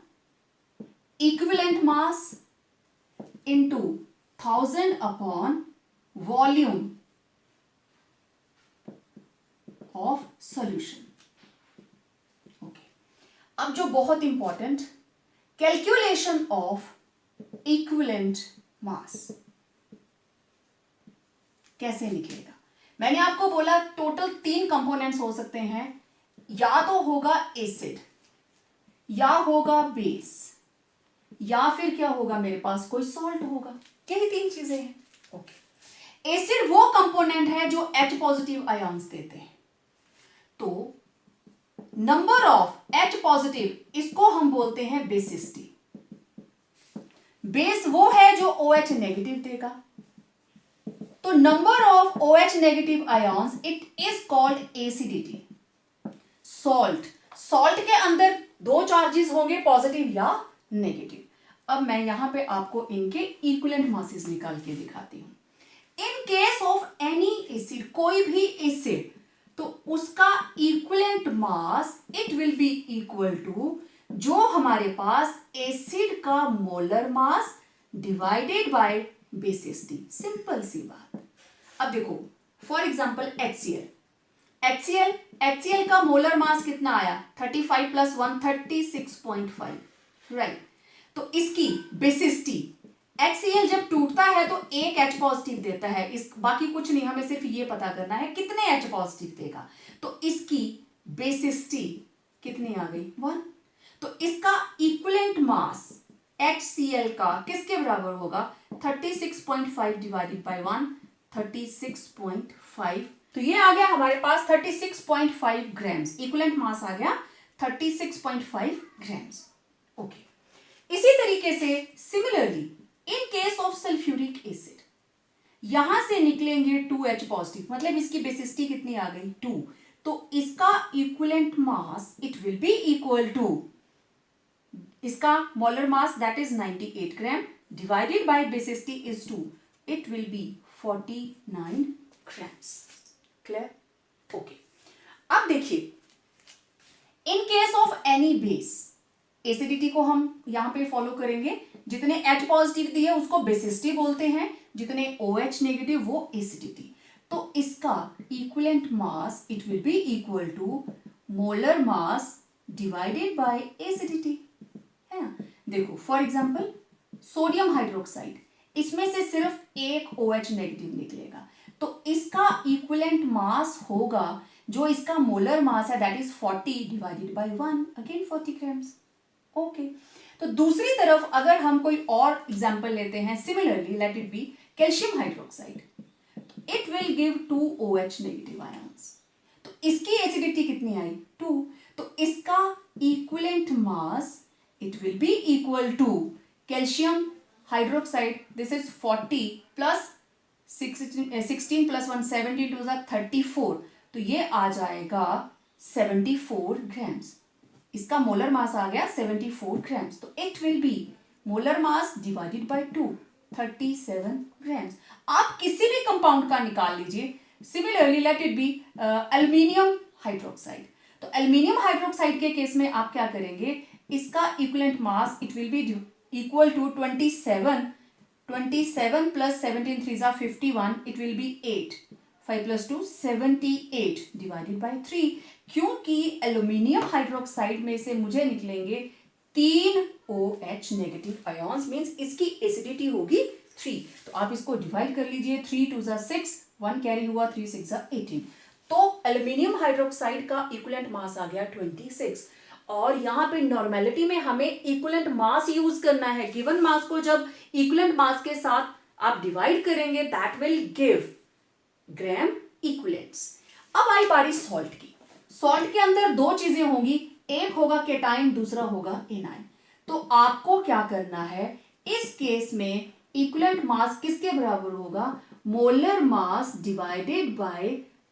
equivalent mass into 1000 upon volume of solution. Okay, अब जो बहुत important, calculation of equivalent mass कैसे निकलेगा। मैंने आपको बोला टोटल 3 कंपोनेंट्स हो सकते हैं, या तो होगा एसिड या होगा बेस या फिर क्या होगा, मेरे पास कोई सॉल्ट होगा। यही 3 चीजें हैं। ओके, एसिड वो कंपोनेंट है जो H पॉजिटिव आयन्स देते हैं, तो नंबर ऑफ H पॉजिटिव इसको हम बोलते हैं बेसिसिटी। बेस वो है जो OH नेगेटिव देगा, तो number of OH negative ions it is called acidity. Salt, salt के अंदर 2 चार्जेस होंगे, पॉजिटिव या नेगेटिव। अब मैं यहां पे आपको इनके इक्विवेलेंट मासेस निकाल के दिखाती हूं। In case of any acid, कोई भी एसिड, तो उसका equivalent mass it will be equal to जो हमारे पास एसिड का molar mass divided by basicity. Simple सी बात। अब देखो फॉर एग्जांपल HCl का मोलर मास कितना आया, 35 + 1 36.5, राइट। तो इसकी बेसिसिटी, HCl जब टूटता है तो एक H पॉजिटिव देता है, इस बाकी कुछ नहीं, हमें सिर्फ ये पता करना है कितने H पॉजिटिव देगा। तो इसकी बेसिसिटी कितनी आ गई, 1। तो इसका इक्विवेलेंट मास HCl का किसके बराबर होगा, 36.5 डिवाइडेड बाय 1, 36.5। तो ये आ गया हमारे पास 36.5 ग्राम्स। इक्विवेलेंट मास आ गया 36.5 ग्राम्स। ओके, इसी तरीके से similarly in case of sulphuric acid, यहां से निकलेंगे 2H पॉजिटिव, मतलब इसकी बेसिसिटी कितनी आ गई, 2। तो इसका equivalent mass it will be equal to इसका molar mass that is 98 gram divided by basicity is 2, it will be 49 grams. Clear? Okay, अब देखिए in case of any base, acidity को हम यहां पे फॉलो करेंगे। जितने H पॉजिटिव दिए उसको बेसिसिटी बोलते हैं, जितने OH नेगेटिव वो एसिडिटी। तो इसका equivalent mass it will be equal to molar mass divided by acidity, है ना। देखो फॉर एग्जांपल सोडियम हाइड्रोक्साइड, इसमें से सिर्फ एक OH नेगेटिव निकलेगा, तो इसका इक्विवेलेंट मास होगा जो इसका मोलर मास है that is 40 divided by 1, again 40 grams. Okay, तो दूसरी तरफ अगर हम कोई और एग्जांपल लेते हैं, similarly let it be calcium hydroxide, it will give 2 OH negative ions. तो इसकी एसिडिटी कितनी आई, 2। तो इसका equivalent mass it will be equal to calcium hydroxide, this is 40 plus 16 plus 1 17 2 34, तो ये आ जाएगा 74 ग्राम्स। इसका मोलर मास आ गया 74 ग्राम्स, तो it will be molar mass divided by 2, 37 grams. आप किसी भी कंपाउंड का निकाल लीजिए। Similarly let it be aluminium hydroxide, तो एल्यूमिनियम हाइड्रोक्साइड के केस में आप क्या करेंगे, इसका equivalent mass it will be equal to 27 plus 17 3 51, it will be 8, 5 + 2 78 divided by 3, क्योंकि एल्यूमिनियम हाइड्रोक्साइड में से मुझे निकलेंगे 3 OH नेगेटिव आयन्स, मींस इसकी एसिडिटी होगी 3। तो आप इसको डिवाइड कर लीजिए, 3 2 6, 1 कैरी हुआ, 3 6 18। तो एल्यूमिनियम हाइड्रोक्साइड का इक्विवेलेंट मास आ गया 26। और यहाँ पे नॉर्मेलिटी में हमें इक्विवेलेंट मास यूज करना है। गिवन मास को जब इक्विवेलेंट मास के साथ आप डिवाइड करेंगे that will give gram equivalents. अब आई बारी सॉल्ट की। सॉल्ट के अंदर 2 चीजें होंगी, एक होगा केटाइन, दूसरा होगा एनाइन। तो आपको क्या करना है इस केस में, इक्विवेलेंट मास किसके बराबर होगा, molar mass divided by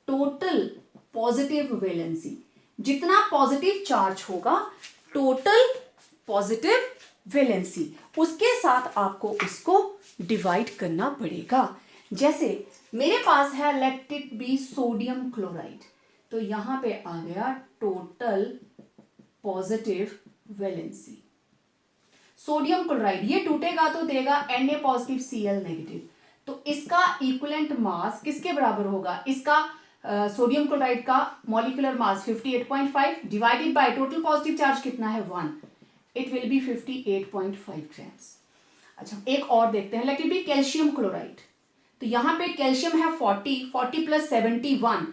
total positive valency. जितना पॉजिटिव चार्ज होगा टोटल पॉजिटिव वैलेंसी, उसके साथ आपको उसको डिवाइड करना पड़ेगा। जैसे मेरे पास है late it B sodium chloride, तो यहां पे आ गया total positive valency. Sodium chloride ये टूटेगा तो देगा Na पॉजिटिव Cl नेगेटिव, तो इसका इक्विवेलेंट मास किसके बराबर होगा, इसका सोडियम क्लोराइड का molecular mass 58.5 divided by total positive charge कितना है 1, इट विल बी 58.5 ग्राम्स। अच्छा एक और देखते हैं, let it be calcium chloride, तो यहां पे कैल्शियम है 40 plus 71,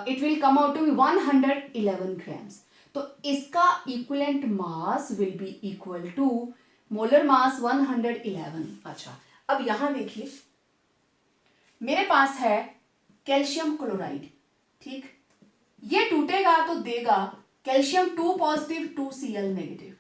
it will come out to be 111 grams. तो इसका equivalent mass will be equal to molar mass 111। अच्छा अब यहां देखिए मेरे पास है कैल्शियम क्लोराइड, ठीक, ये टूटेगा तो देगा कैल्शियम 2 पॉजिटिव 2 Cl नेगेटिव,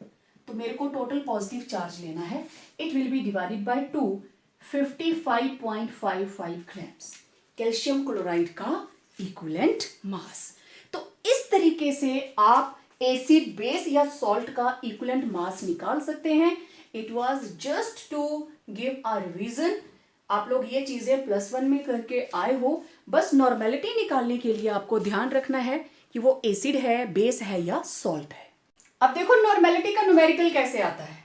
तो मेरे को टोटल पॉजिटिव चार्ज लेना है, it will be divided by 2, 55.55 grams calcium chloride का इक्विवेलेंट मास। तो इस तरीके से आप एसिड बेस या सॉल्ट का इक्विवेलेंट मास निकाल सकते हैं। It was just to give a revision, आप लोग ये चीजें +1 में करके आए हो, बस नॉर्मेलिटी निकालने के लिए आपको ध्यान रखना है कि वो एसिड है, बेस है या सॉल्ट है। अब देखो नॉर्मेलिटी का न्यूमेरिकल कैसे आता है,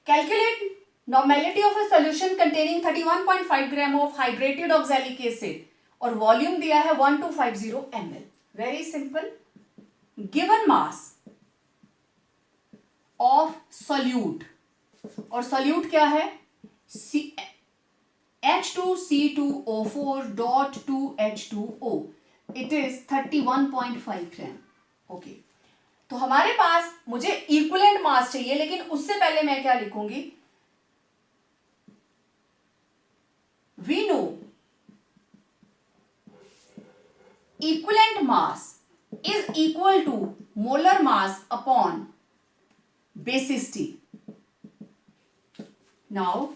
calculate normality of a solution containing 31.5 gram of hydrated oxalic acid और वॉल्यूम दिया है 1250 ml। Very simple, given mass of solute, और सॉल्यूट क्या है H2C2O4.2H2O, it is 31.5 gram. Okay, तो हमारे पास मुझे इक्विवेलेंट मास चाहिए, लेकिन उससे पहले मैं क्या लिखूंगी, we know equivalent mass is equal to molar mass upon basis T। Now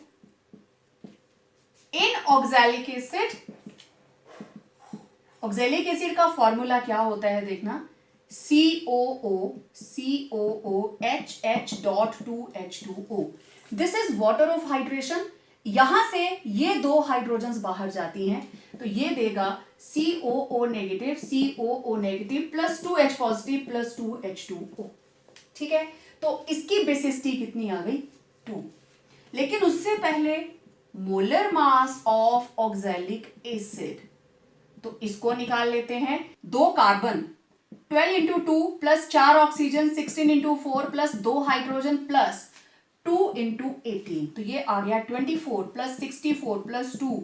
in oxalic acid, oxalic acid का फॉर्मूला क्या होता है देखना, COOCOOHH.2H2O, this is water of hydration. यहां से ये दो हाइड्रोजन्स बाहर जाती हैं तो ये देगा COO negative plus 2H positive plus 2H2O, ठीक है। तो इसकी बेसिस T कितनी आ गई 2, लेकिन उससे पहले molar mass of oxalic acid, तो इसको निकाल लेते हैं। 2 carbon 12 into 2 plus 4 oxygen 16 into 4 plus 2 hydrogen plus 2 into 18, तो ये आ गया 24 प्लस 64 प्लस 2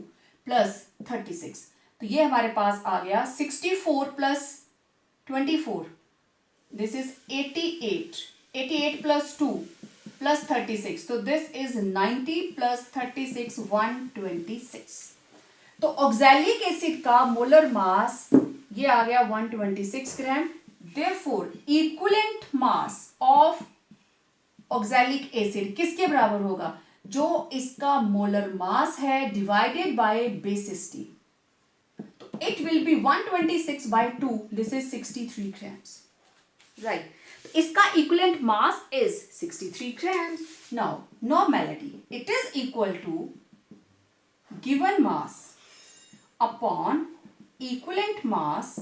प्लस 36, तो ये हमारे पास आ गया 64 plus 24, this is 88 plus 2 plus 36, तो दिस इज 90 प्लस 36 126। तो ऑक्सैलिक एसिड का मोलर मास ये आ गया 126 gram. Therefore equivalent mass of oxalic acid किसके बराबर होगा, जो इसका मोलर मास है डिवाइडेड बाय बेसिस T, तो it will be 126 by 2, this is 63 grams, right. इसका equivalent mass is 63 grams। Now normality, it is equal to given mass upon equivalent mass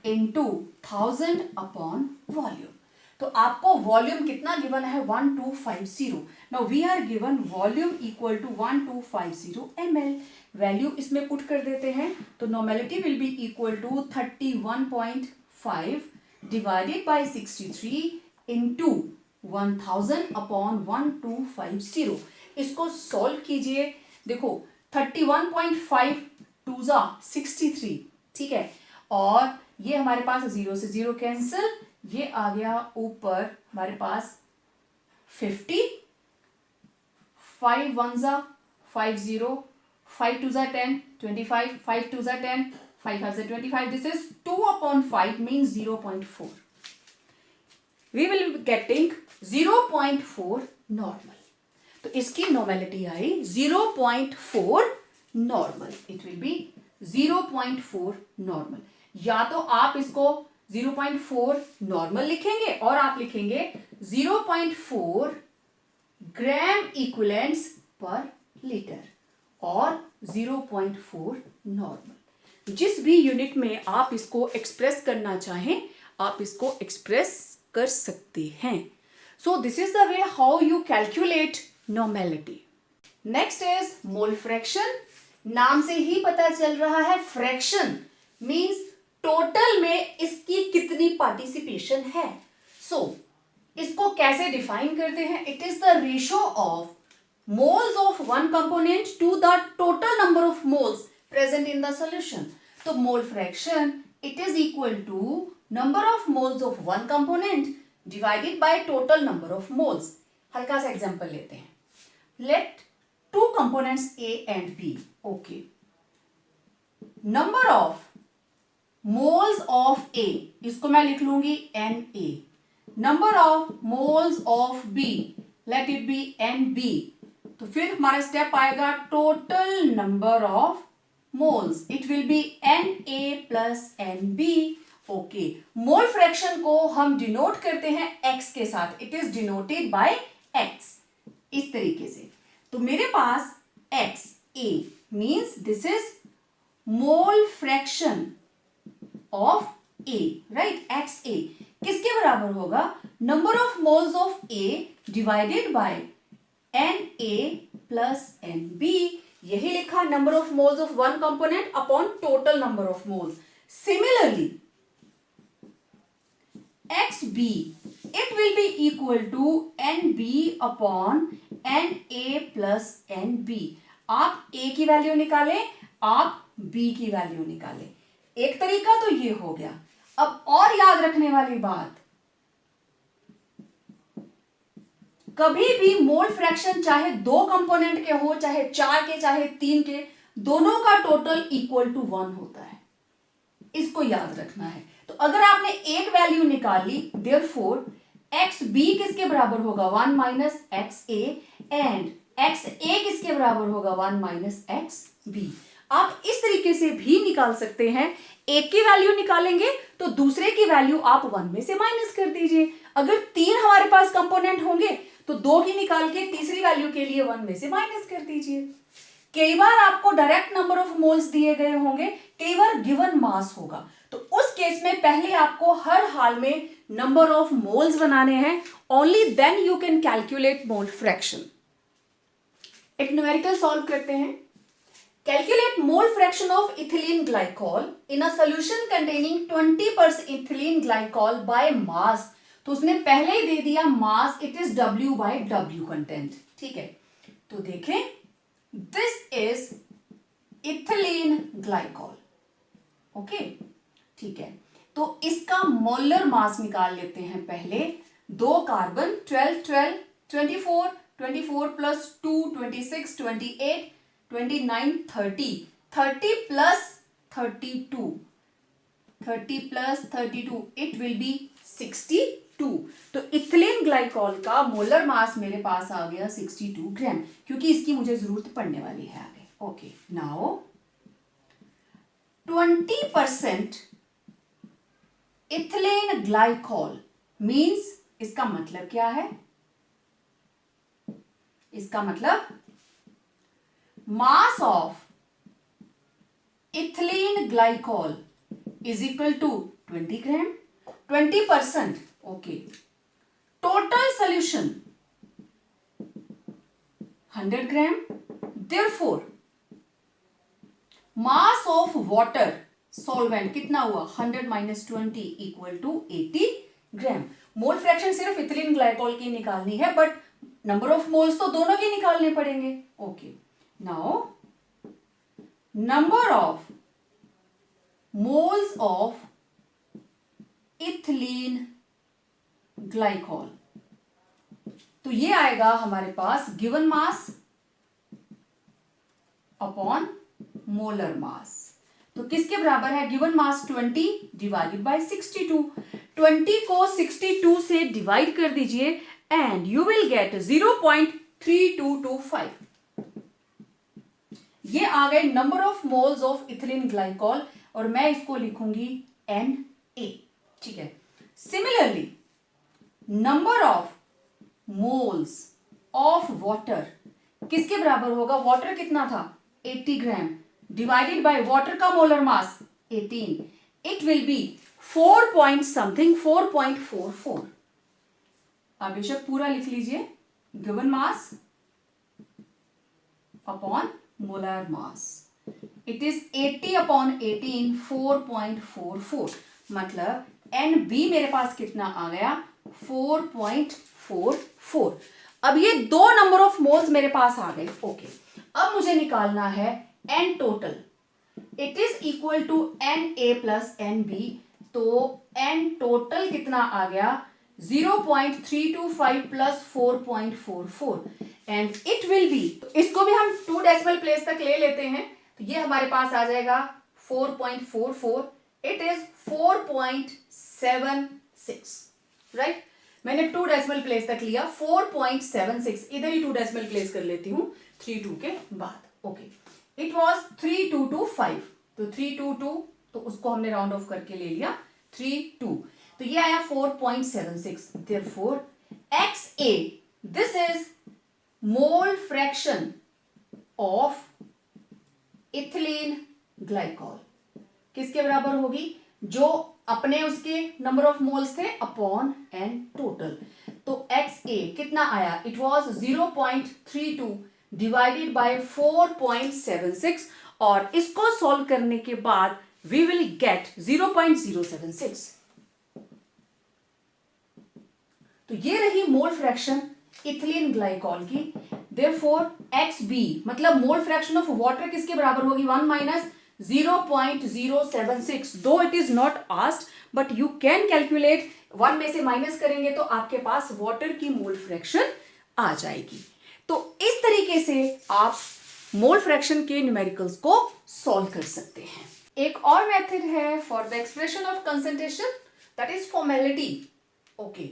into 1000 upon volume. तो आपको वॉल्यूम कितना गिवन है 1250। Now we are given volume equal to 1250 ml, value इसमें पुट कर देते हैं तो normality will be equal to 31.5 divided by 63 into 1000 upon 1250। इसको सॉल्व कीजिए, देखो 31.5 2 जा 63, ठीक है, और ये हमारे पास 0 से 0 कैंसिल, ये आ गया ऊपर हमारे पास 50, 5 1 जा 50, 5 2 जा 10 25, 5 2 जा 10, 5 5 जा 25, this is 2 upon 5 means 0.4। We will be getting 0.4 normal. तो इसकी नॉर्मेलिटी आई 0.4 normal. It will be 0.4 normal. या तो आप इसको 0.4 नॉर्मल लिखेंगे और आप लिखेंगे 0.4 ग्राम इक्विवेलेंट्स पर लीटर और 0.4 नॉर्मल। जिस भी यूनिट में आप इसको एक्सप्रेस करना चाहें आप इसको एक्सप्रेस कर सकते हैं। So this is the way how you calculate normality. Next is mole fraction. नाम से ही पता चल रहा है फ्रैक्शन मींस टोटल में इसकी कितनी पार्टिसिपेशन है। सो इसको कैसे डिफाइन करते हैं? It is the ratio of moles of one component to the total number of moles present in the solution. तो mole fraction it is equal to number of moles of one component divided by total number of moles. हल्का सा एग्जांपल लेते हैं. Let two components A and B. Okay. Number of moles of A इसको मैं लिख लूंगी Na. Number of moles of B let it be Nb. तो फिर हमारा स्टेप आएगा total number of moles. It will B Na plus Nb। Okay, mole fraction को हम डिनोट करते हैं x के साथ। It is denoted by x इस तरीके से। तो मेरे पास XA means this is mole fraction of A, right? XA किसके बराबर होगा? Number of moles of A divided by Na plus Nb। यही लिखा number of moles of one component upon total number of moles. Similarly XB it will be equal to Nb upon Na plus Nb। आप A की वैल्यू निकालें, आप B की वैल्यू निकालें। एक तरीका तो ये हो गया। अब और याद रखने वाली बात, कभी भी मोल फ्रैक्शन चाहे दो कंपोनेंट के हो, चाहे चार के, चाहे तीन के, दोनों का टोटल इक्वल टू 1 होता है। इसको याद रखना है। तो अगर आपने एक वैल्यू निकाली देयरफॉर XB किसके बराबर होगा? 1 माइनस XA एंड XA किसके बराबर होगा? 1 माइनस XB। आप इस तरीके से भी निकाल सकते हैं। एक की वैल्यू निकालेंगे तो दूसरे की वैल्यू आप 1 में से माइनस कर दीजिए। अगर तीन हमारे पास कंपोनेंट होंगे तो 2 की निकाल के तीसरी वैल्यू के लिए 1 में से माइनस कर दीजिए। कई बार आपको डायरेक्ट नंबर ऑफ मोल्स दिए गए होंगे, कई बार गिवन मास होगा। तो उस केस में पहले आपको हर हाल में नंबर ऑफ मोल्स बनाने हैं। Only then you can calculate mole fraction. एक न्यूमेरिकल सॉल्व करते हैं। Calculate mole fraction of ethylene glycol in a solution containing 20% ethylene glycol by mass. तो उसने पहले ही दे दिया mass, it is W by W content. ठीक है, तो देखें this is ethylene glycol. Okay, ठीक है, तो इसका मोलर मास निकाल लेते हैं पहले। 2 carbon 12 12 24 24 plus 2 26 28 29 30 30 plus 32 30 plus 32 it will B 62। तो इथिलीन ग्लाइकॉल का मोलर मास मेरे पास आ गया 62 ग्राम, क्योंकि इसकी मुझे जरूरत पड़ने वाली है आगे। Okay, now 20% ethylene glycol means इसका मतलब क्या है? इसका मतलब mass of ethylene glycol is equal to 20 gram. 20%, okay. Total solution 100 gram. Therefore mass of water solvent कितना हुआ? 100 minus 20 equal to 80 gram. Mole fraction सिर्फ इथिलीन ग्लाइकॉल की निकालनी है, बट नंबर ऑफ मोल्स तो दोनों के निकालने पड़ेंगे। Okay, now number of moles of ethylene glycol, तो ये आएगा हमारे पास given mass upon molar mass. तो किसके बराबर है? Given mass 20 divided by 62। 20 को 62 से डिवाइड कर दीजिए एंड यू विल गेट 0.3225। ये आ गए number of moles of ethylene glycol और मैं इसको लिखूंगी Na। ठीक है। Similarly number of moles of water किसके बराबर होगा? वाटर कितना था? 80 ग्राम डिवाइडेड बाय वाटर का molar mass 18, it will B 4 point something 4.44। आप बेशक पूरा लिख लीजिए, given mass upon molar mass, it is 80 upon 18 4.44। मतलब NB मेरे पास कितना आ गया? 4.44। अब ये दो नंबर ऑफ मोल्स मेरे पास आ गए। ओके, अब मुझे निकालना है N total. It is equal to Na plus NB। तो N टोटल कितना आ गया? 0.325 plus 4.44 and it will be, तो इसको भी हम 2 डेसिमल प्लेस तक ले लेते हैं, तो ये हमारे पास आ जाएगा 4.44। It is 4.76, right. मैंने 2 डेसिमल प्लेस तक लिया, 4.76, इधर ही 2 डेसिमल प्लेस कर लेती हूं 32 के बाद। ओके, इट वॉज 3225, तो 322, तो उसको हमने राउंड ऑफ करके ले लिया 32, तो ये आया 4.76। therefore XA, this is mole fraction of ethylene glycol किसके बराबर होगी? जो अपने उसके नंबर ऑफ मोल्स थे अपॉन N टोटल। तो XA कितना आया? इट वॉज 0.32 डिवाइडेड बाय 4.76 और इसको सॉल्व करने के बाद वी विल गेट 0.076। तो ये रही मोल फ्रैक्शन इथिलीन ग्लाइकॉल की। देयरफॉर XB मतलब मोल फ्रैक्शन ऑफ वाटर किसके बराबर होगी? 1 माइनस 0.076। दो it is not asked but you can calculate, 1 में से माइनस करेंगे तो आपके पास वाटर की मोल फ्रैक्शन आ जाएगी। तो इस तरीके से आप मोल फ्रैक्शन के न्यूमेरिकल्स को सॉल्व कर सकते हैं। एक और मेथड है for the expression of concentration, that is formality. Okay,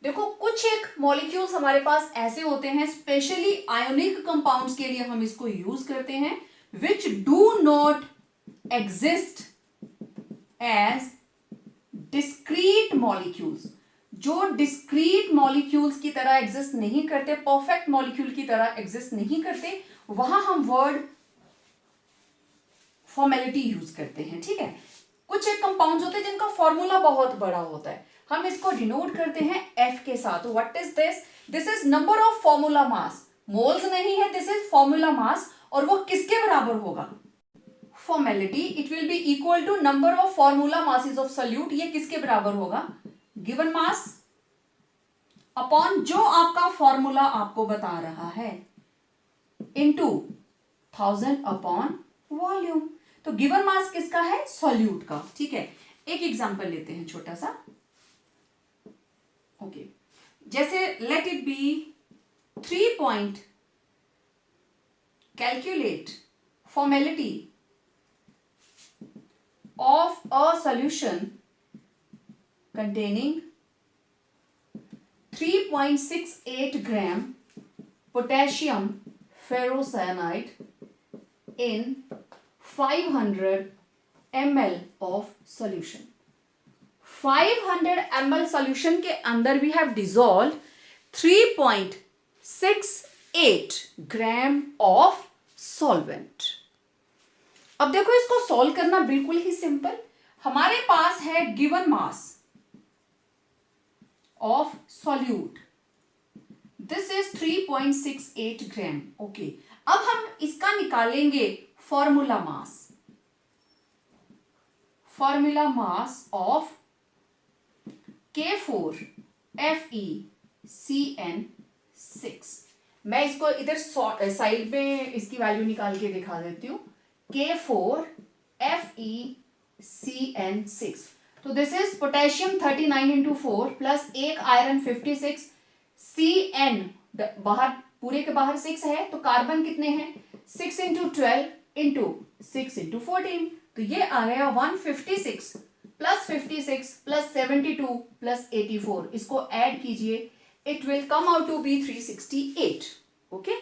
देखो कुछ एक मॉलिक्यूल्स हमारे पास ऐसे होते हैं, स्पेशली आयोनिक कंपाउंड्स के लिए हम इसको यूज करते हैं, which do not exist as discrete molecules. जो डिस्क्रीट मॉलिक्यूल्स की तरह एग्जिस्ट नहीं करते, परफेक्ट मॉलिक्यूल की तरह एग्जिस्ट नहीं करते, वहां हम वर्ड फॉर्मेलिटी यूज करते हैं। ठीक है, कुछ एक कंपाउंड्स होते हैं जिनका फॉर्मूला बहुत बड़ा होता है, हम इसको डिनोट करते हैं F के साथ। What is this? This is number of formula mass, moles नहीं है, दिस इज फॉर्मूला मास, और वो किसके बराबर होगा? Formality, it will be equal to number of formula masses of solute. ये किसके बराबर होगा? गिवन मास अपॉन जो आपका फॉर्मूला आपको बता रहा है, इनटू 1000 अपॉन वॉल्यूम। तो गिवन मास किसका है? सॉल्यूट का। ठीक है, एक एग्जांपल लेते हैं छोटा सा। ओके, जैसे late it B 3 point calculate formality of a solution containing 3.68 gram potassium ferrocyanide in 500 ml of solution. 500 ml solution के अंदर we have dissolved 3.68 gram of solvent. अब देखो इसको सॉल्व करना बिल्कुल ही सिंपल। हमारे पास है given mass of solute, this is 3.68 gram. Okay, अब हम इसका निकालेंगे formula mass. Formula mass of K4FeCN6। मैं इसको इधर साइड में इसकी वैल्यू निकाल के दिखा देती हूं। K4FeCN6, तो this is potassium 39 into 4 plus एक आयरन 56, Cn बाहर पूरे के बाहर 6 है, तो कार्बन कितने हैं? 6 इंटू 12 इंटू 6 इंटू 14, तो ये आ गया 156 +56 +72 +84, इसको ऐड कीजिए, it will come out to be 368. Okay,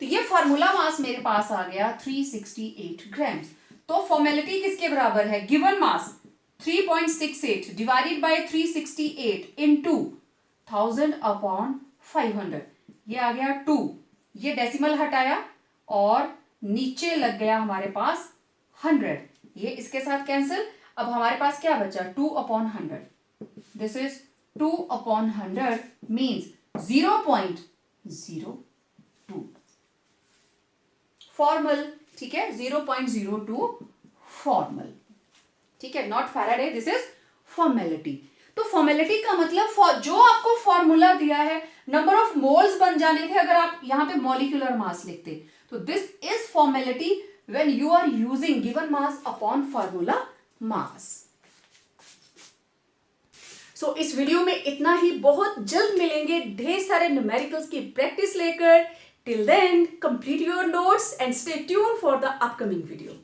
तो ये फॉर्मूला मास मेरे पास आ गया 368 ग्राम्स. तो फॉर्मेलिटी किसके बराबर है? Given mass 3.68 divided by 368 into 1000/500, ये आ गया 2. ये डेसिमल हटाया और नीचे लग गया हमारे पास 100. ये इसके साथ कैंसिल. अब हमारे पास क्या बचा? 2/100. This is 2/100 means 0.02 formal. ठीक है, 0.02 फॉर्मल. ठीक है, not Faraday, this is formality. तो फॉर्मेलिटी का मतलब जो आपको फॉर्मूला दिया है, नंबर ऑफ मोल्स बन जाने थे अगर आप यहां पे मॉलिक्यूलर मास लिखते, तो this is formality when you are using given mass upon formula mass. So इस वीडियो में इतना ही. बहुत जल्द मिलेंगे ढेर सारे न्यूमेरिकल्स की प्रैक्टिस लेकर. Till then, complete your notes and stay tuned for the upcoming video.